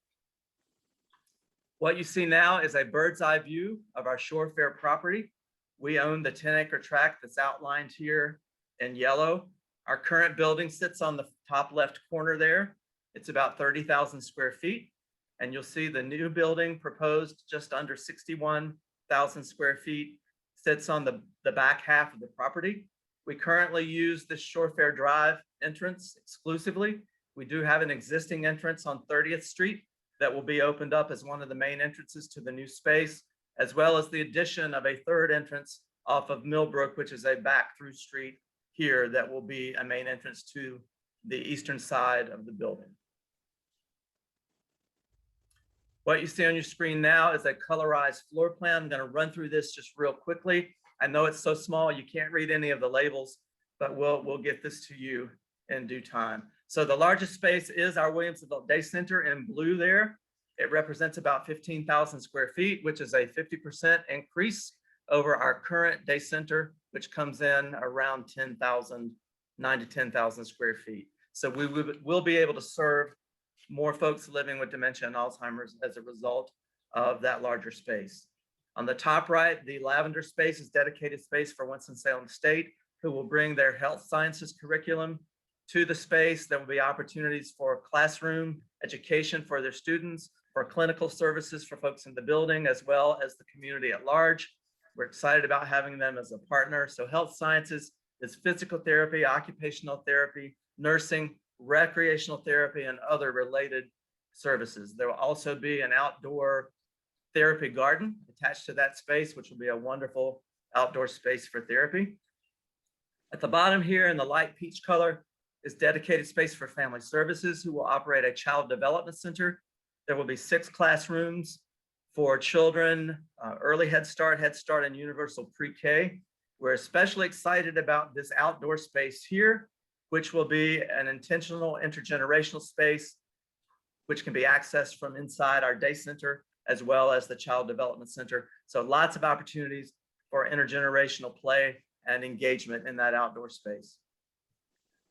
What you see now is a bird's eye view of our Shore Fair property. We own the 10-acre tract that's outlined here in yellow. Our current building sits on the top left corner there. It's about 30,000 square feet. And you'll see the new building proposed just under 61,000 square feet sits on the back half of the property. We currently use the Shore Fair Drive entrance exclusively. We do have an existing entrance on 30th Street that will be opened up as one of the main entrances to the new space, as well as the addition of a third entrance off of Millbrook, which is a back through street here that will be a main entrance to the eastern side of the building. What you see on your screen now is a colorized floor plan. I'm going to run through this just real quickly. I know it's so small you can't read any of the labels, but we'll get this to you in due time. So the largest space is our Williamsville Day Center in blue there. It represents about 15,000 square feet, which is a 50% increase over our current day center, which comes in around 9 to 10,000 square feet. So we'll be able to serve more folks living with dementia and Alzheimer's as a result of that larger space. On the top right, the lavender space is dedicated space for Winston-Salem State, who will bring their health sciences curriculum to the space. There will be opportunities for classroom education for their students, for clinical services for folks in the building, as well as the community at large. We're excited about having them as a partner. So health sciences is physical therapy, occupational therapy, nursing, recreational therapy, and other related services. There will also be an outdoor therapy garden attached to that space, which will be a wonderful outdoor space for therapy. At the bottom here in the light peach color is dedicated space for family services, who will operate a child development center. There will be 6 classrooms for children, early Head Start, and universal pre-K. We're especially excited about this outdoor space here, which will be an intentional intergenerational space, which can be accessed from inside our day center, as well as the child development center. So lots of opportunities for intergenerational play and engagement in that outdoor space.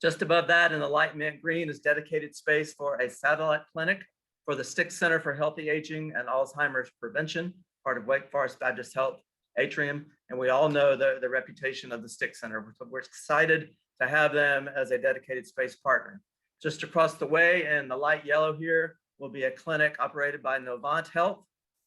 Just above that in the light mint green is dedicated space for a satellite clinic for the Stick Center for Healthy Aging and Alzheimer's Prevention, part of Wake Forest Baptist Health Atrium. And we all know the reputation of the Stick Center. We're excited to have them as a dedicated space partner. Just across the way in the light yellow here will be a clinic operated by Novant Health,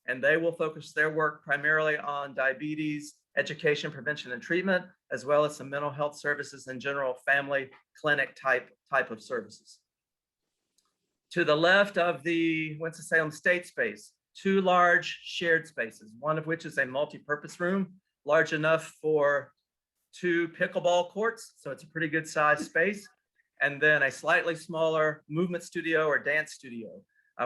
and they will focus their work primarily on diabetes, education, prevention, and treatment, as well as some mental health services and general family clinic type of services. To the left of the Winston-Salem State space, 2 large shared spaces, one of which is a multi-purpose room, large enough for 2 pickleball courts. So it's a pretty good size space. And then a slightly smaller movement studio or dance studio.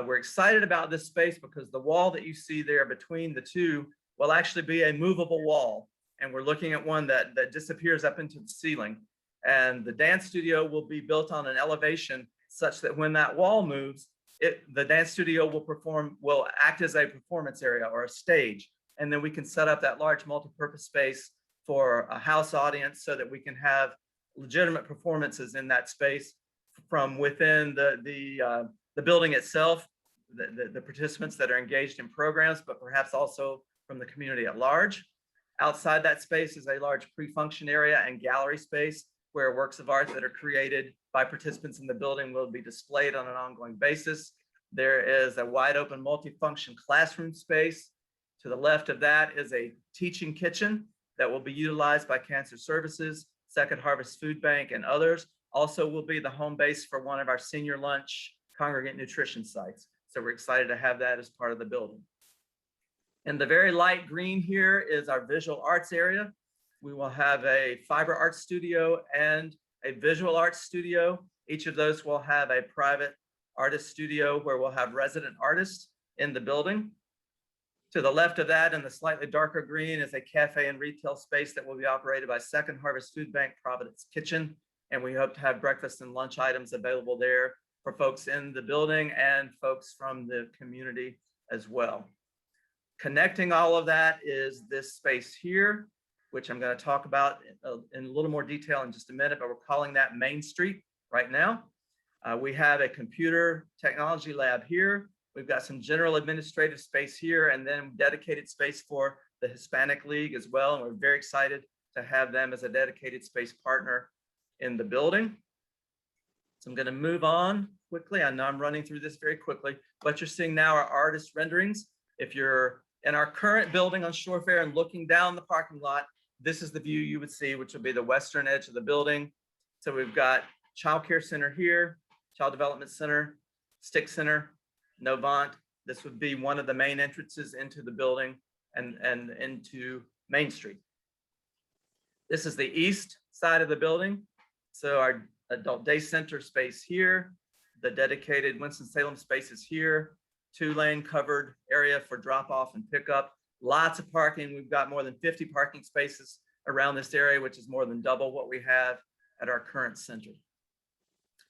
We're excited about this space because the wall that you see there between the 2 will actually be a movable wall. And we're looking at one that disappears up into the ceiling. And the dance studio will be built on an elevation such that when that wall moves, the dance studio will act as a performance area or a stage. And then we can set up that large multi-purpose space for a house audience so that we can have legitimate performances in that space from within the building itself, the participants that are engaged in programs, but perhaps also from the community at large. Outside that space is a large pre-function area and gallery space where works of art that are created by participants in the building will be displayed on an ongoing basis. There is a wide open multifunction classroom space. To the left of that is a teaching kitchen that will be utilized by Cancer Services, Second Harvest Food Bank, and others. Also will be the home base for one of our senior lunch congregate nutrition sites. So we're excited to have that as part of the building. In the very light green here is our visual arts area. We will have a fiber arts studio and a visual arts studio. Each of those will have a private artist studio where we'll have resident artists in the building. To the left of that in the slightly darker green is a cafe and retail space that will be operated by Second Harvest Food Bank Providence Kitchen. And we hope to have breakfast and lunch items available there for folks in the building and folks from the community as well. Connecting all of that is this space here, which I'm going to talk about in a little more detail in just a minute, but we're calling that Main Street. right now. We have a computer technology lab here. We've got some general administrative space here, and then dedicated space for the Hispanic League as well. And we're very excited to have them as a dedicated space partner in the building. So I'm going to move on quickly. I know I'm running through this very quickly. What you're seeing now are artist renderings. If you're in our current building on Shore Fair and looking down the parking lot, this is the view you would see, which would be the western edge of the building. So we've got Child Care Center here, Child Development Center, Stick Center, Novant. This would be one of the main entrances into the building and into Main Street. This is the east side of the building. So our adult day center space here, the dedicated Winston-Salem space is here, 2-lane covered area for drop off and pickup, lots of parking. We've got more than 50 parking spaces around this area, which is more than double what we have at our current center.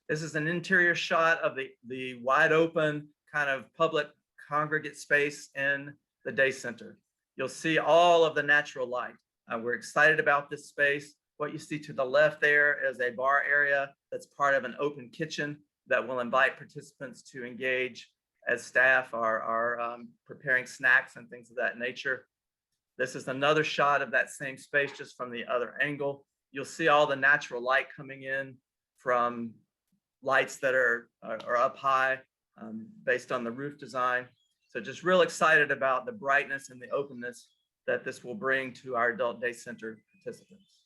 This is an interior shot of the wide open kind of public congregate space in the day center. You'll see all of the natural light. We're excited about this space. What you see to the left there is a bar area that's part of an open kitchen that will invite participants to engage as staff are preparing snacks and things of that nature. This is another shot of that same space just from the other angle. You'll see all the natural light coming in from lights that are up high based on the roof design. So just real excited about the brightness and the openness that this will bring to our adult day center participants.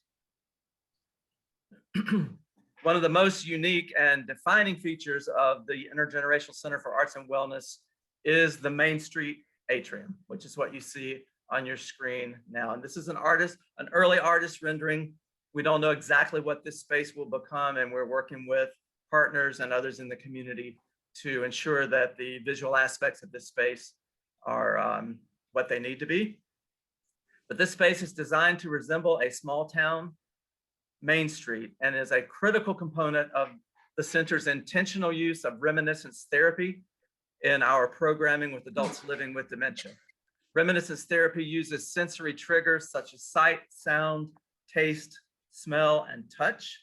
One of the most unique and defining features of the Intergenerational Center for Arts and Wellness is the Main Street atrium, which is what you see on your screen now. And this is an early artist rendering. We don't know exactly what this space will become, and we're working with partners and others in the community to ensure that the visual aspects of this space are what they need to be. But this space is designed to resemble a small town Main Street and is a critical component of the center's intentional use of reminiscence therapy in our programming with adults living with dementia. Reminiscence therapy uses sensory triggers such as sight, sound, taste, smell, and touch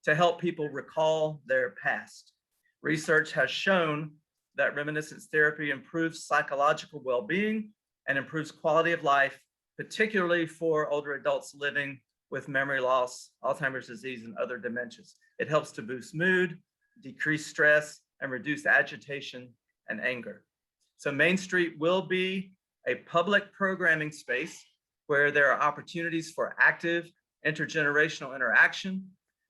to help people recall their past. Research has shown that reminiscence therapy improves psychological well-being and improves quality of life, particularly for older adults living with memory loss, Alzheimer's disease, and other dementias. It helps to boost mood, decrease stress, and reduce agitation and anger. So Main Street will be a public programming space where there are opportunities for active intergenerational interaction,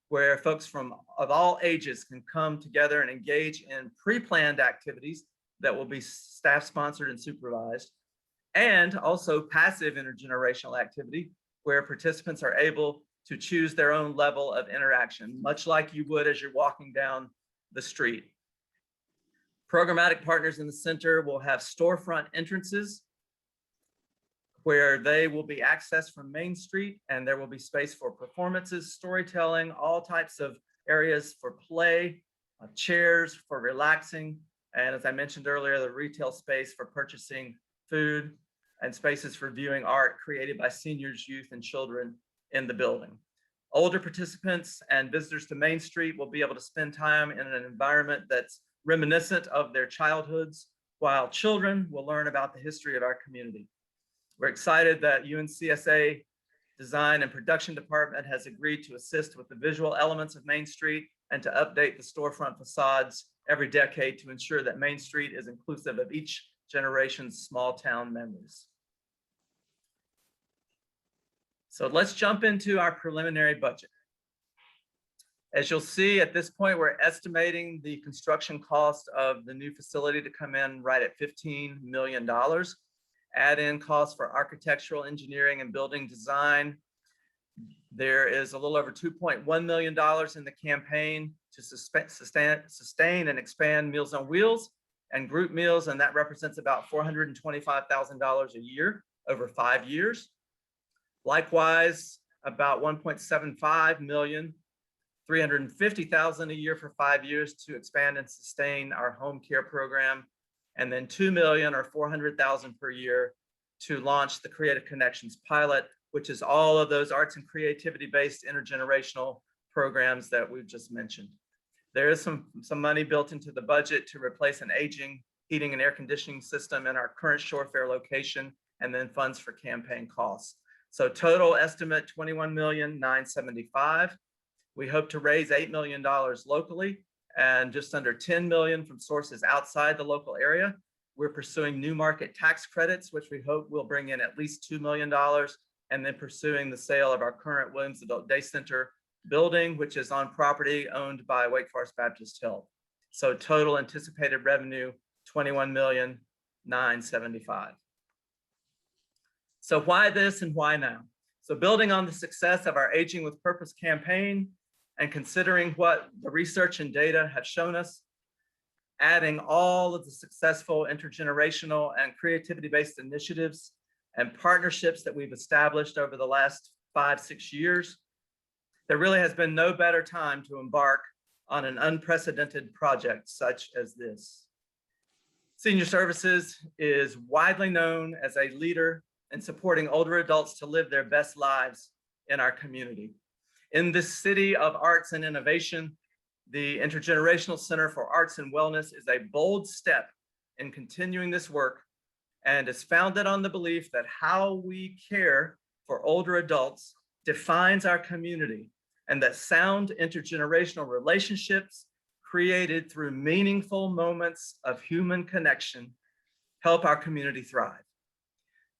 where folks of all ages can come together and engage in pre-planned activities that will be staff sponsored and supervised, and also passive intergenerational activity where participants are able to choose their own level of interaction, much like you would as you're walking down the street. Programmatic partners in the center will have storefront entrances where they will be accessed from Main Street, and there will be space for performances, storytelling, all types of areas for play, chairs for relaxing, and as I mentioned earlier, the retail space for purchasing food and spaces for viewing art created by seniors, youth, and children in the building. Older participants and visitors to Main Street will be able to spend time in an environment that's reminiscent of their childhoods, while children will learn about the history of our community. We're excited that UNCSA Design and Production Department has agreed to assist with the visual elements of Main Street and to update the storefront facades every decade to ensure that Main Street is inclusive of each generation's small town memories. So let's jump into our preliminary budget. As you'll see at this point, we're estimating the construction cost of the new facility to come in right at $15 million. Add in costs for architectural engineering and building design. There is a little over $2.1 million in the campaign to sustain and expand Meals on Wheels and group meals, and that represents about $425,000 a year over 5 years. Likewise, about $1.75 million, $350,000 a year for 5 years to expand and sustain our home care program, and then $2 million or $400,000 per year to launch the Creative Connections pilot, which is all of those arts and creativity-based intergenerational programs that we've just mentioned. There is some money built into the budget to replace an aging heating and air conditioning system in our current Shore Fair location, and then funds for campaign costs. So total estimate $21,975,000. We hope to raise $8 million locally and just under $10 million from sources outside the local area. We're pursuing new market tax credits, which we hope will bring in at least $2 million, and then pursuing the sale of our current Williams Adult Day Center building, which is on property owned by Wake Forest Baptist Health. So total anticipated revenue, $21,975,000. So why this and why now? So building on the success of our Aging with Purpose campaign and considering what the research and data have shown us, adding all of the successful intergenerational and creativity-based initiatives and partnerships that we've established over the last 5-6 years, there really has been no better time to embark on an unprecedented project such as this. Senior Services is widely known as a leader in supporting older adults to live their best lives in our community. In this city of arts and innovation, the Intergenerational Center for Arts and Wellness is a bold step in continuing this work and is founded on the belief that how we care for older adults defines our community, and that sound intergenerational relationships created through meaningful moments of human connection help our community thrive.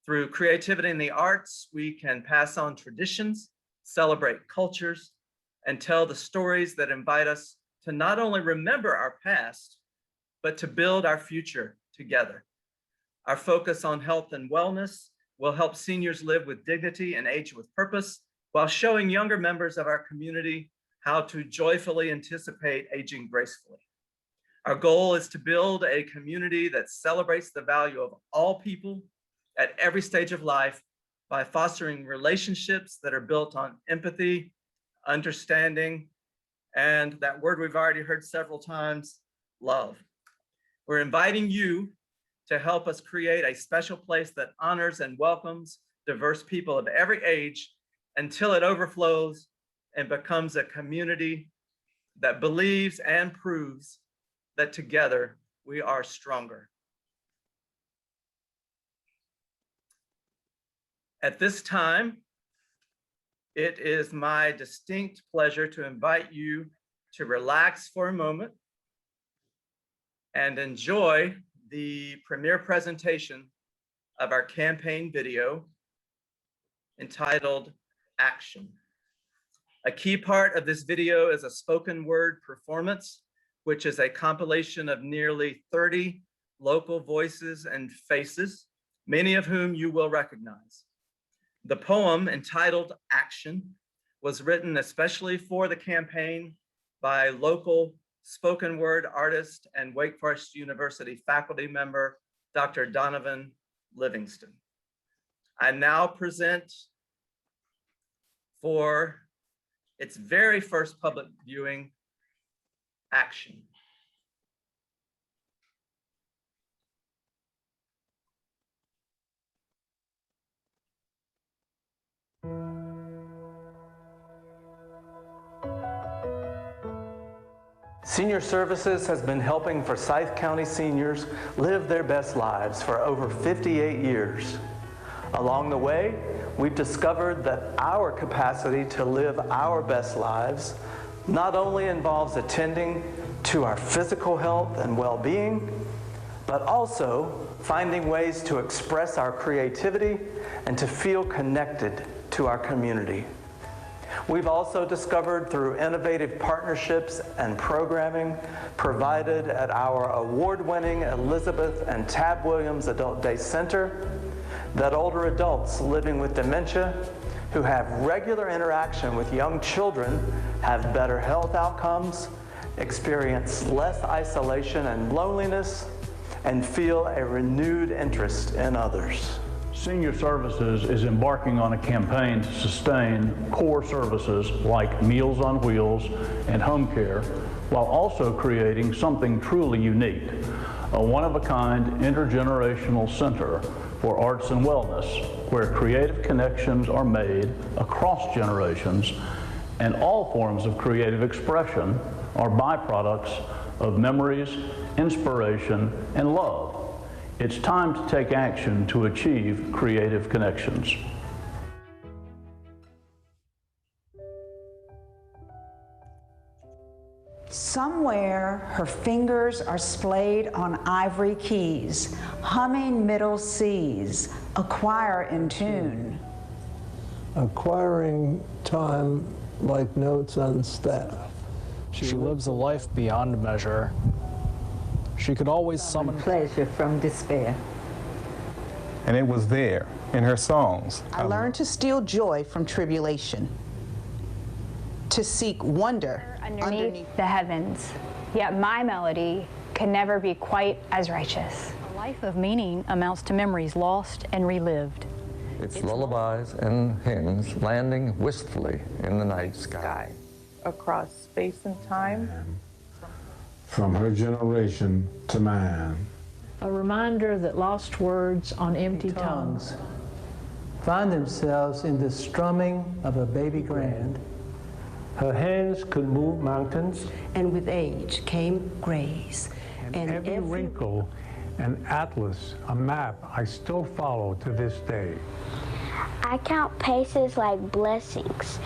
Through creativity in the arts, we can pass on traditions, celebrate cultures, and tell the stories that invite us to not only remember our past, but to build our future together. Our focus on health and wellness will help seniors live with dignity and age with purpose, while showing younger members of our community how to joyfully anticipate aging gracefully. Our goal is to build a community that celebrates the value of all people at every stage of life by fostering relationships that are built on empathy, understanding, and that word we've already heard several times, love. We're inviting you to help us create a special place that honors and welcomes diverse people of every age until it overflows and becomes a community that believes and proves that together we are stronger. At this time, it is my distinct pleasure to invite you to relax for a moment and enjoy the premiere presentation of our campaign video entitled Action. A key part of this video is a spoken word performance, which is a compilation of nearly 30 local voices and faces, many of whom you will recognize. The poem entitled Action was written especially for the campaign by local spoken word artist and Wake Forest University faculty member, Dr. Donovan Livingston. I now present for its very first public viewing, Action. Senior Services has been helping Forsyth County seniors live their best lives for over 58 years. Along the way, we've discovered that our capacity to live our best lives not only involves attending to our physical health and well-being, but also finding ways to express our creativity and to feel connected to our community. We've also discovered through innovative partnerships and programming provided at our award-winning Elizabeth and Tab Williams Adult Day Center that older adults living with dementia who have regular interaction with young children have better health outcomes, experience less isolation and loneliness, and feel a renewed interest in others. Senior Services is embarking on a campaign to sustain core services like Meals on Wheels and home care, while also creating something truly unique, a one-of-a-kind intergenerational center for arts and wellness, where creative connections are made across generations and all forms of creative expression are byproducts of memories, inspiration, and love. It's time to take action to achieve creative connections. Somewhere her fingers are splayed on ivory keys, humming middle C's, a choir in tune. Acquiring time like notes on staff. She lives a life beyond measure. She could always summon pleasure from despair. And it was there in her songs. I learned to steal joy from tribulation, to seek wonder underneath the heavens. Yet my melody can never be quite as righteous. A life of meaning amounts to memories lost and relived. It's lullabies and hymns landing wistfully in the night sky. Across space and time. From her generation to mine. A reminder that lost words on empty tongues find themselves in the strumming of a baby grand. Her hands could move mountains. And with age came grace. And every wrinkle, an atlas, a map I still follow to this day. I count paces like blessings.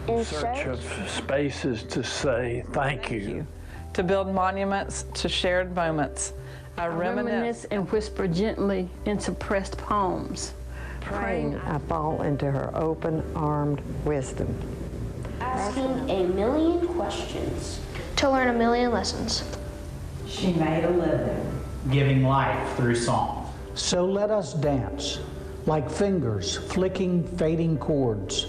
In search of spaces to say thank you. To build monuments to shared moments. I reminisce and whisper gently in suppressed poems. Praying I fall into her open-armed wisdom. Asking a million questions. To learn a million lessons. She made a living. Giving life through song. So let us dance, like fingers flicking fading chords.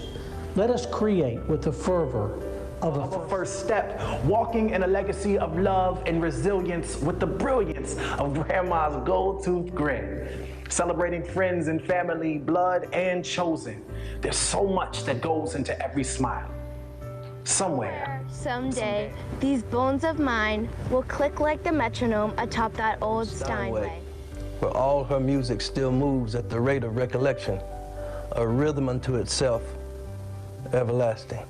Let us create with the fervor of a first step, walking in a legacy of love and resilience with the brilliance of Grandma's gold-toothed grin. Celebrating friends and family, blood and chosen. There's so much that goes into every smile. Somewhere. Someday, these bones of mine will click like the metronome atop that old Steinway. Where all her music still moves at the rate of recollection, a rhythm unto itself, everlasting.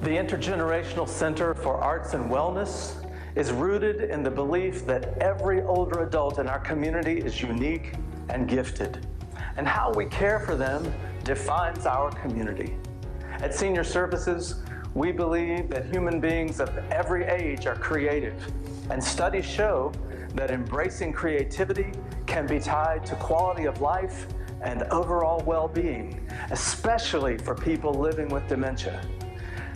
The Intergenerational Center for Arts and Wellness is rooted in the belief that every older adult in our community is unique and gifted, and how we care for them defines our community. At Senior Services, we believe that human beings of every age are creative, and studies show that embracing creativity can be tied to quality of life and overall well-being, especially for people living with dementia.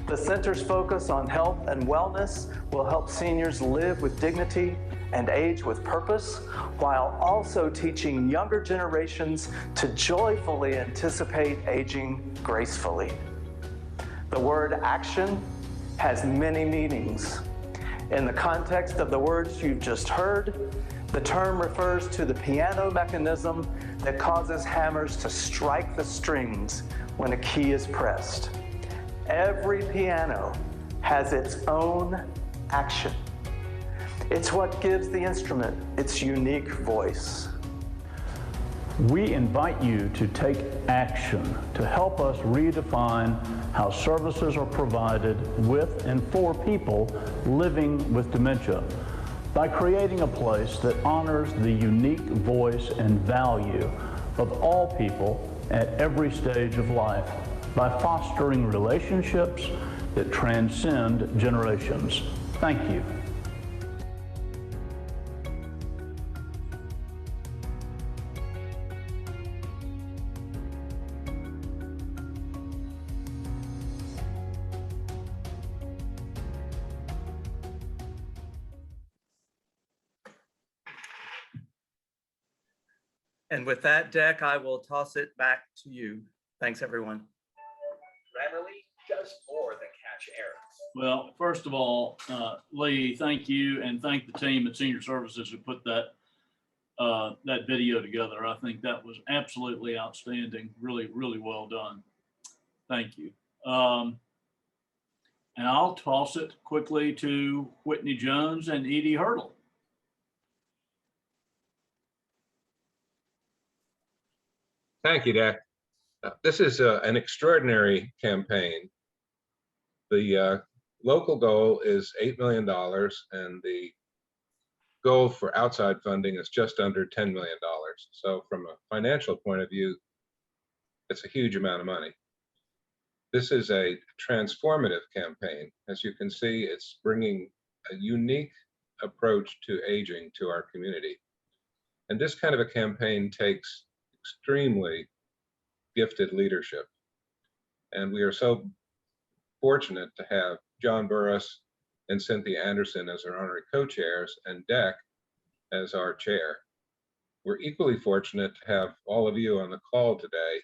The center's focus on health and wellness will help seniors live with dignity and age with purpose, while also teaching younger generations to joyfully anticipate aging gracefully. The word action has many meanings. In the context of the words you've just heard, the term refers to the piano mechanism that causes hammers to strike the strings when a key is pressed. Every piano has its own action. It's what gives the instrument its unique voice. We invite you to take action to help us redefine how services are provided with and for people living with dementia by creating a place that honors the unique voice and value of all people at every stage of life by fostering relationships that transcend generations. Thank you. And with that, Deck, I will toss it back to you. Thanks, everyone. Grammarly does more than catch errors. Well, first of all, Lee, thank you, and thank the team at Senior Services who put that that video together. I think that was absolutely outstanding. Really, really well done. Thank you. And I'll toss it quickly to Whitney Jones and Edie Hurdle. Thank you, Deck. This is an extraordinary campaign. The local goal is $8 million, and the goal for outside funding is just under $10 million. So from a financial point of view, it's a huge amount of money. This is a transformative campaign. As you can see, it's bringing a unique approach to aging to our community. And this kind of a campaign takes extremely gifted leadership. And we are so fortunate to have John Burris and Cynthia Anderson as our honorary co-chairs and Deck as our chair. We're equally fortunate to have all of you on the call today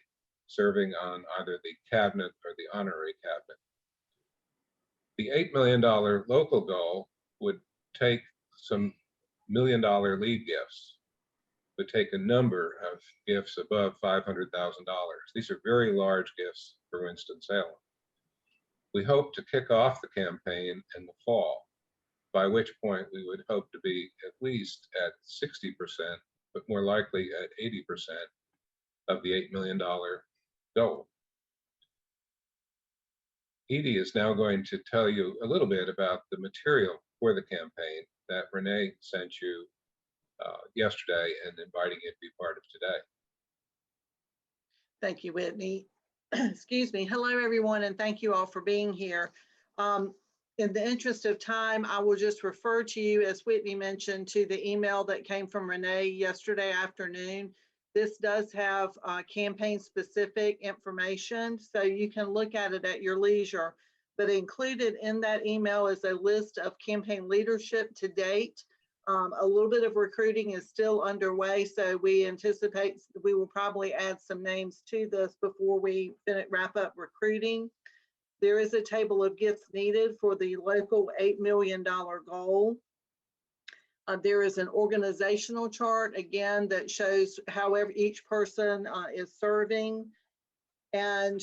serving on either the cabinet or the honorary cabinet. The $8 million local goal would take some $1 million lead gifts, would take a number of gifts above $500,000. These are very large gifts for Winston-Salem. We hope to kick off the campaign in the fall, by which point we would hope to be at least at 60%, but more likely at 80% of the $8 million goal. Edie is now going to tell you a little bit about the material for the campaign that Renee sent you yesterday and inviting you to be part of today. Thank you, Whitney. Excuse me. Hello, everyone, and thank you all for being here. In the interest of time, I will just refer to you, as Whitney mentioned, to the email that came from Renee yesterday afternoon. This does have campaign-specific information, so you can look at it at your leisure. But included in that email is a list of campaign leadership to date. A little bit of recruiting is still underway, so we anticipate we will probably add some names to this before we wrap up recruiting. There is a table of gifts needed for the local $8 million goal. There is an organizational chart, again, that shows however each person is serving. And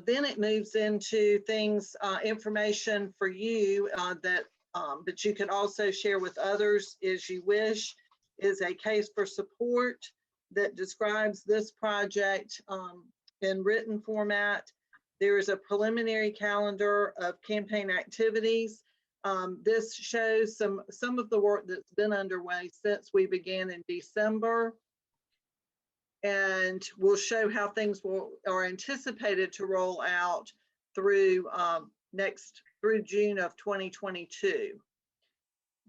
then it moves into things, information for you that you could also share with others as you wish, is a case for support that describes this project in written format. There is a preliminary calendar of campaign activities. This shows some of the work that's been underway since we began in December. And we'll show how things are anticipated to roll out through through June of 2022.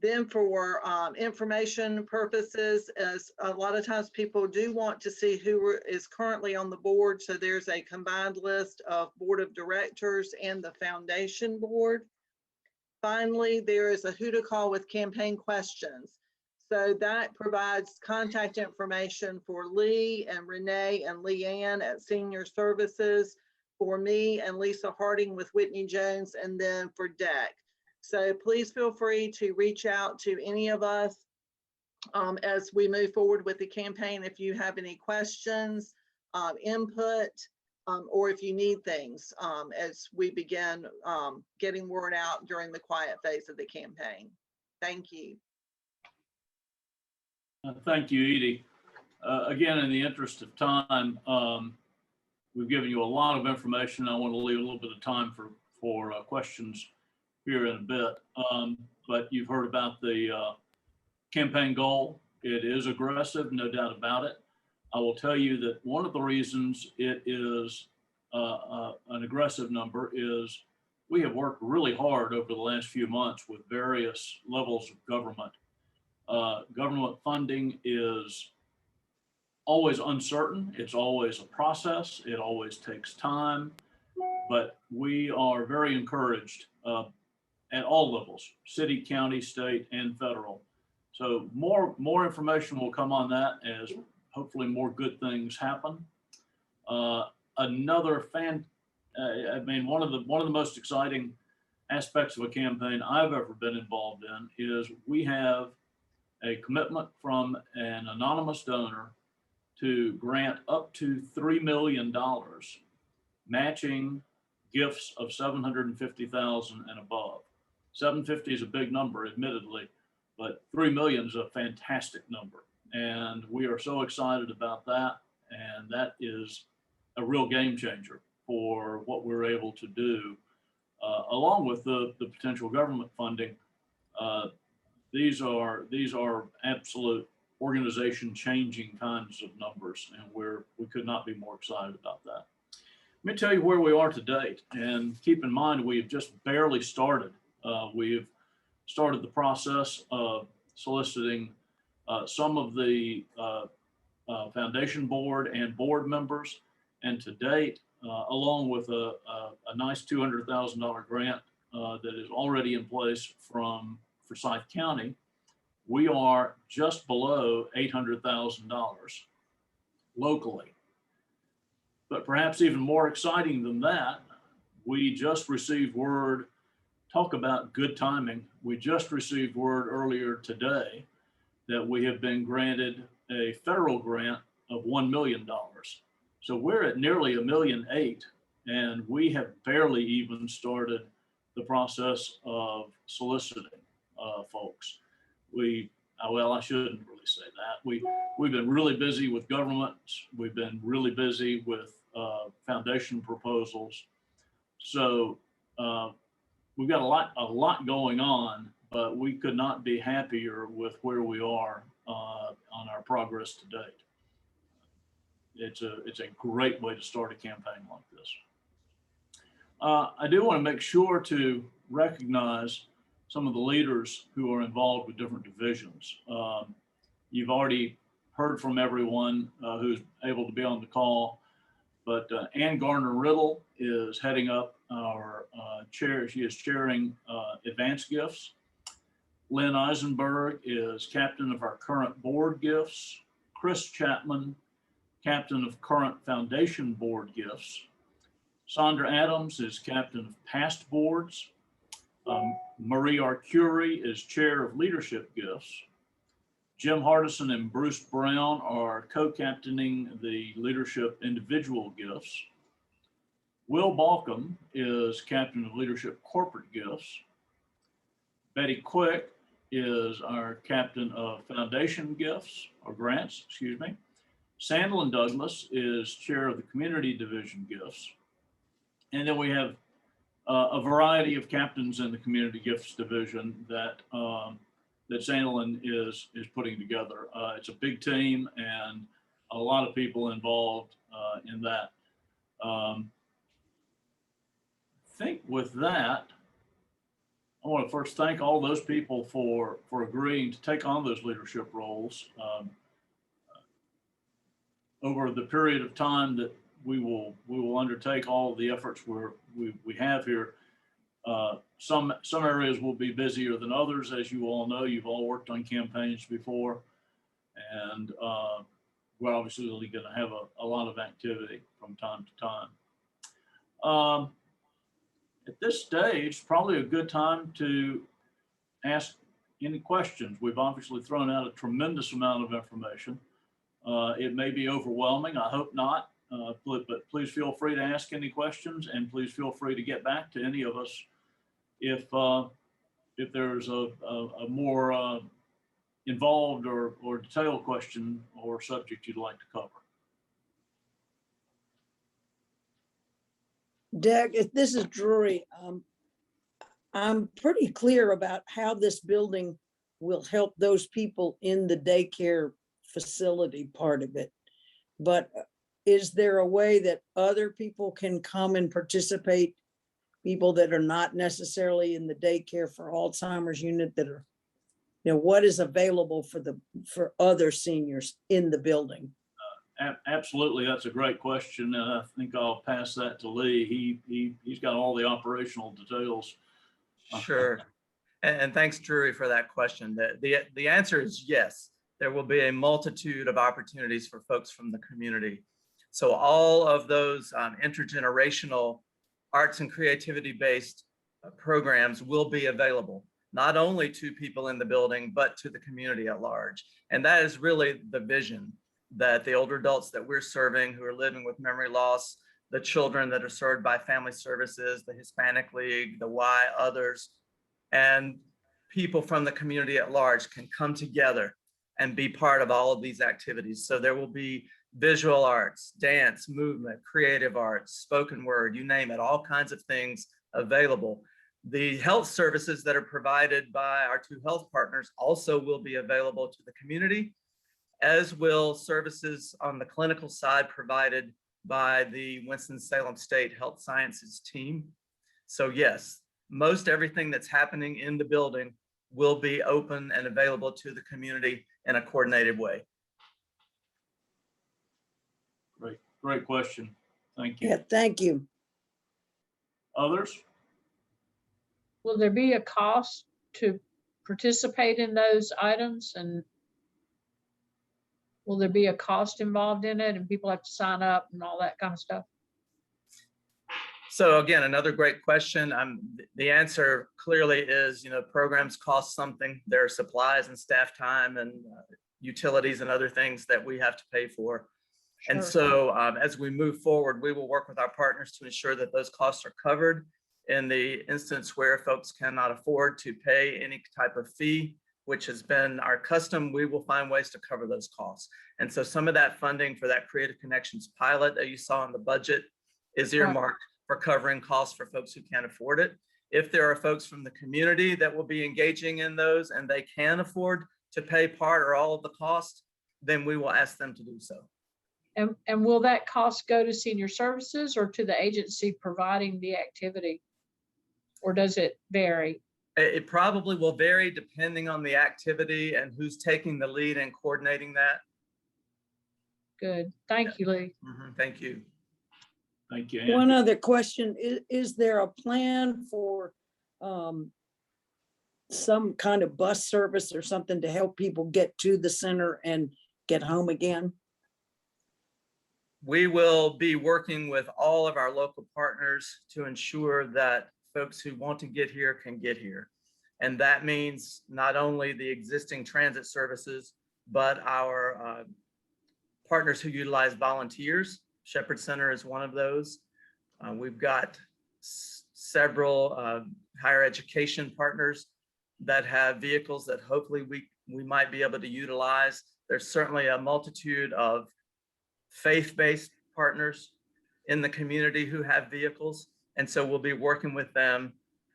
Then for information purposes, as a lot of times people do want to see who is currently on the board. So there's a combined list of board of directors and the foundation board. Finally, there is a who to call with campaign questions. So that provides contact information for Lee and Renee and Leanne at Senior Services, for me and Lisa Harding with Whitney Jones, and then for Deck. So please feel free to reach out to any of us as we move forward with the campaign if you have any questions, input, or if you need things as we begin getting word out during the quiet phase of the campaign. Thank you. Thank you, Edie. Again, in the interest of time, we've given you a lot of information. I want to leave a little bit of time for questions here in a bit. But you've heard about the campaign goal. It is aggressive, no doubt about it. I will tell you that one of the reasons it is an aggressive number is we have worked really hard over the last few months with various levels of government. Government funding is always uncertain. It's always a process. It always takes time, but we are very encouraged at all levels, city, county, state, and federal. So more information will come on that as hopefully more good things happen. Another one of the most exciting aspects of a campaign I've ever been involved in is we have a commitment from an anonymous donor to grant up to $3 million, matching gifts of $750,000 and above. 750 is a big number, admittedly, but 3 million is a fantastic number. And we are so excited about that. And that is a real game changer for what we're able to do, along with the potential government funding. These are absolute organization changing kinds of numbers, and we could not be more excited about that. Let me tell you where we are to date, and keep in mind we have just barely started. We have started the process of soliciting some of the foundation board and board members, and to date, along with a nice $200,000 grant that is already in place for Forsyth County, we are just below $800,000 locally. But perhaps even more exciting than that, we just received word, talk about good timing, we just received word earlier today that we have been granted a federal grant of $1 million. So we're at nearly $1.8 million, and we have barely even started the process of soliciting folks. Well, I shouldn't really say that. We've been really busy with governments. We've been really busy with foundation proposals. So we've got a lot going on, but we could not be happier with where we are on our progress to date. It's a great way to start a campaign like this. I do want to make sure to recognize some of the leaders who are involved with different divisions. You've already heard from everyone who's able to be on the call, but Ann Garner-Riddle is heading up our chair. She is chairing advance gifts. Lynn Eisenberg is captain of our current board gifts. Chris Chapman, captain of current foundation board gifts. Sandra Adams is captain of past boards. Marie Arcuri is chair of leadership gifts. Jim Hardison and Bruce Brown are co-captaining the leadership individual gifts. Will Balcom is captain of leadership corporate gifts. Betty Quick is our captain of foundation gifts, or grants, excuse me. Sandlin Douglas is chair of the community division gifts. And then we have a variety of captains in the community gifts division that Sandlin is putting together. It's a big team and a lot of people involved in that. I think with that, I want to first thank all those people for agreeing to take on those leadership roles. Over the period of time that we will undertake all of the efforts we have here. Some areas will be busier than others, as you all know. You've all worked on campaigns before, and we're obviously going to have a lot of activity from time to time. At this stage, probably a good time to ask any questions. We've obviously thrown out a tremendous amount of information. It may be overwhelming. I hope not. But please feel free to ask any questions, and please feel free to get back to any of us if there's a more involved or detailed question or subject you'd like to cover. Doug, this is Drury. I'm pretty clear about how this building will help those people in the daycare facility part of it. But is there a way that other people can come and participate? People that are not necessarily in the daycare for Alzheimer's unit that are, what is available for other seniors in the building? Absolutely, that's a great question, and I think I'll pass that to Lee. He's got all the operational details. Sure, and thanks, Drury, for that question. The answer is yes. There will be a multitude of opportunities for folks from the community. So all of those intergenerational arts and creativity-based programs will be available, not only to people in the building, but to the community at large. And that is really the vision, that the older adults that we're serving who are living with memory loss, the children that are served by Family Services, the Hispanic League, the Y, others, and people from the community at large can come together and be part of all of these activities. So there will be visual arts, dance, movement, creative arts, spoken word, you name it, all kinds of things available. The health services that are provided by our 2 health partners also will be available to the community, as will services on the clinical side provided by the Winston-Salem State Health Sciences team. So yes, most everything that's happening in the building will be open and available to the community in a coordinated way. Great question. Thank you. Yeah, thank you. Others? Will there be a cost to participate in those items, and will there be a cost involved in it and people have to sign up and all that kind of stuff? So again, another great question. The answer clearly is, programs cost something. There are supplies and staff time and utilities and other things that we have to pay for. Sure. And so as we move forward, we will work with our partners to ensure that those costs are covered. In the instance where folks cannot afford to pay any type of fee, which has been our custom, we will find ways to cover those costs. And so some of that funding for that Creative Connections pilot that you saw in the budget is earmarked for covering costs for folks who can't afford it. If there are folks from the community that will be engaging in those and they can afford to pay part or all of the cost, then we will ask them to do so. And will that cost go to senior services or to the agency providing the activity? Or does it vary? It probably will vary depending on the activity and who's taking the lead and coordinating that. Good. Thank you, Lee. Thank you. Thank you. One other question, is there a plan for some kind of bus service or something to help people get to the center and get home again? We will be working with all of our local partners to ensure that folks who want to get here can get here. And that means not only the existing transit services, but our partners who utilize volunteers. Shepherd Center is one of those. We've got several higher education partners that have vehicles that hopefully we might be able to utilize. There's certainly a multitude of faith-based partners in the community who have vehicles. And so we'll be working with them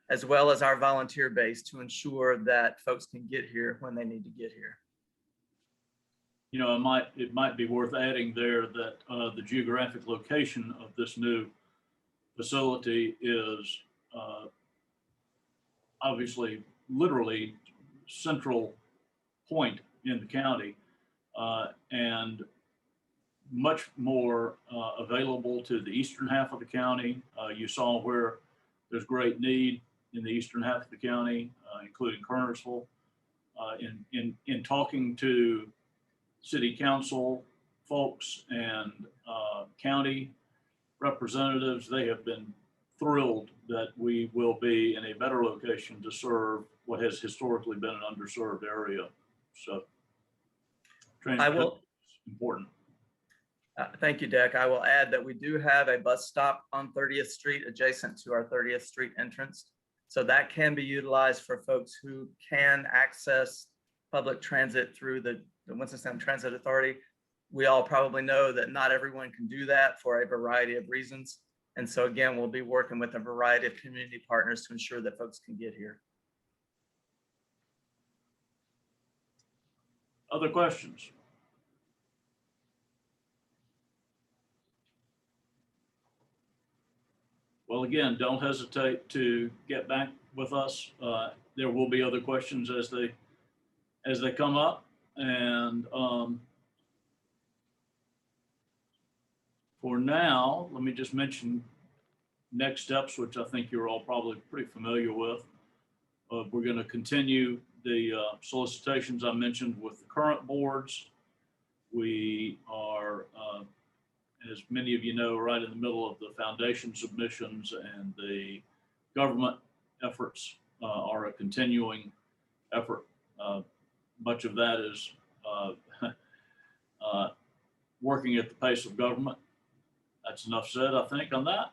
as well as our volunteer base to ensure that folks can get here when they need to get here. It might be worth adding there that the geographic location of this new facility is obviously literally central point in the county and much more available to the eastern half of the county. You saw where there's great need in the eastern half of the county, including Kernersville. In talking to city council folks and county representatives, they have been thrilled that we will be in a better location to serve what has historically been an underserved area. So transit is important. Thank you, Dick. I will add that we do have a bus stop on 30th Street adjacent to our 30th Street entrance. So that can be utilized for folks who can access public transit through the Winston-Salem Transit Authority. We all probably know that not everyone can do that for a variety of reasons. And so again, we'll be working with a variety of community partners to ensure that folks can get here. Other questions? Well, again, don't hesitate to get back with us. There will be other questions as they come up. And for now, let me just mention next steps, which I think you're all probably pretty familiar with. We're going to continue the solicitations I mentioned with the current boards. We are, as many of you know, right in the middle of the foundation submissions, and the government efforts are a continuing effort. Much of that is working at the pace of government. That's enough said, I think, on that.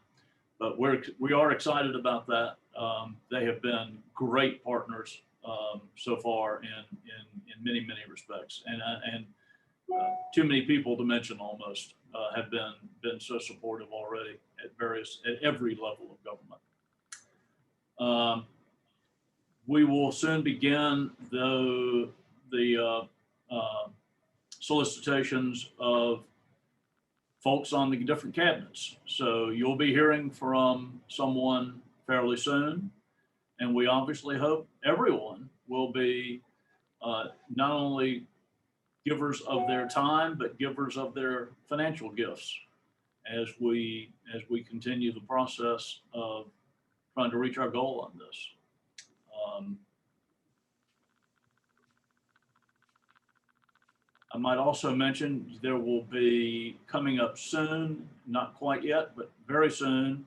But we are excited about that. They have been great partners so far in many respects, and too many people to mention almost have been so supportive already at every level of government. We will soon begin the solicitations of folks on the different cabinets. So you'll be hearing from someone fairly soon. And we obviously hope everyone will be not only givers of their time, but givers of their financial gifts as we continue the process of trying to reach our goal on this. I might also mention there will be coming up soon, not quite yet, but very soon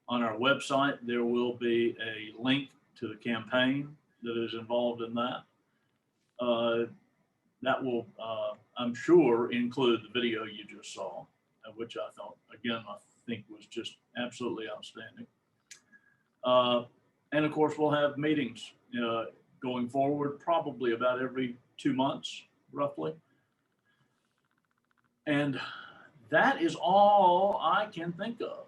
on our website, there will be a link to the campaign that is involved in that. That will, I'm sure, include the video you just saw, which I thought, again, I think was just absolutely outstanding. And of course, we'll have meetings going forward, probably about every 2 months, roughly. And that is all I can think of,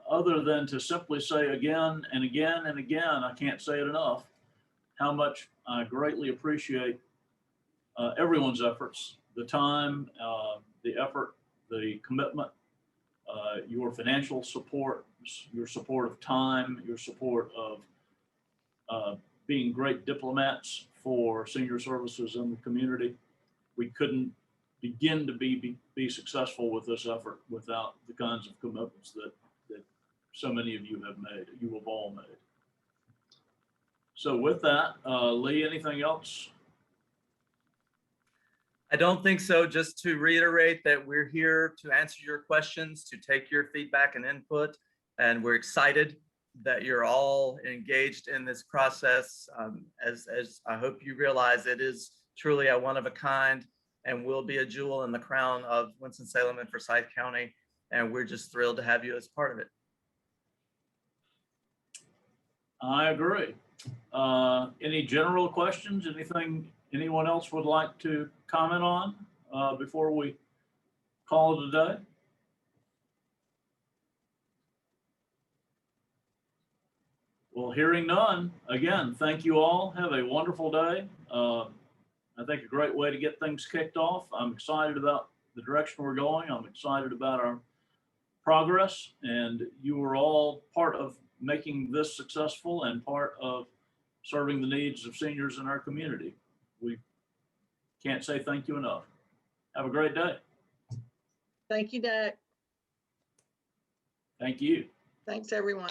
other than to simply say again and again and again, I can't say it enough, how much I greatly appreciate everyone's efforts, the time, the effort, the commitment, your financial support, your support of time, your support of being great diplomats for senior services in the community. We couldn't begin to be successful with this effort without the kinds of commitments that so many of you have made, you have all made. So with that, Lee, anything else? I don't think so. Just to reiterate that we're here to answer your questions, to take your feedback and input, and we're excited that you're all engaged in this process. As I hope you realize, it is truly a one of a kind and will be a jewel in the crown of Winston-Salem and Forsyth County. And we're just thrilled to have you as part of it. I agree. Any general questions? Anything anyone else would like to comment on before we call it a day? Well, hearing none, again, thank you all. Have a wonderful day. I think a great way to get things kicked off. I'm excited about the direction we're going. I'm excited about our progress, and you are all part of making this successful and part of serving the needs of seniors in our community. We can't say thank you enough. Have a great day. Thank you, Dak. Thank you. Thanks, everyone.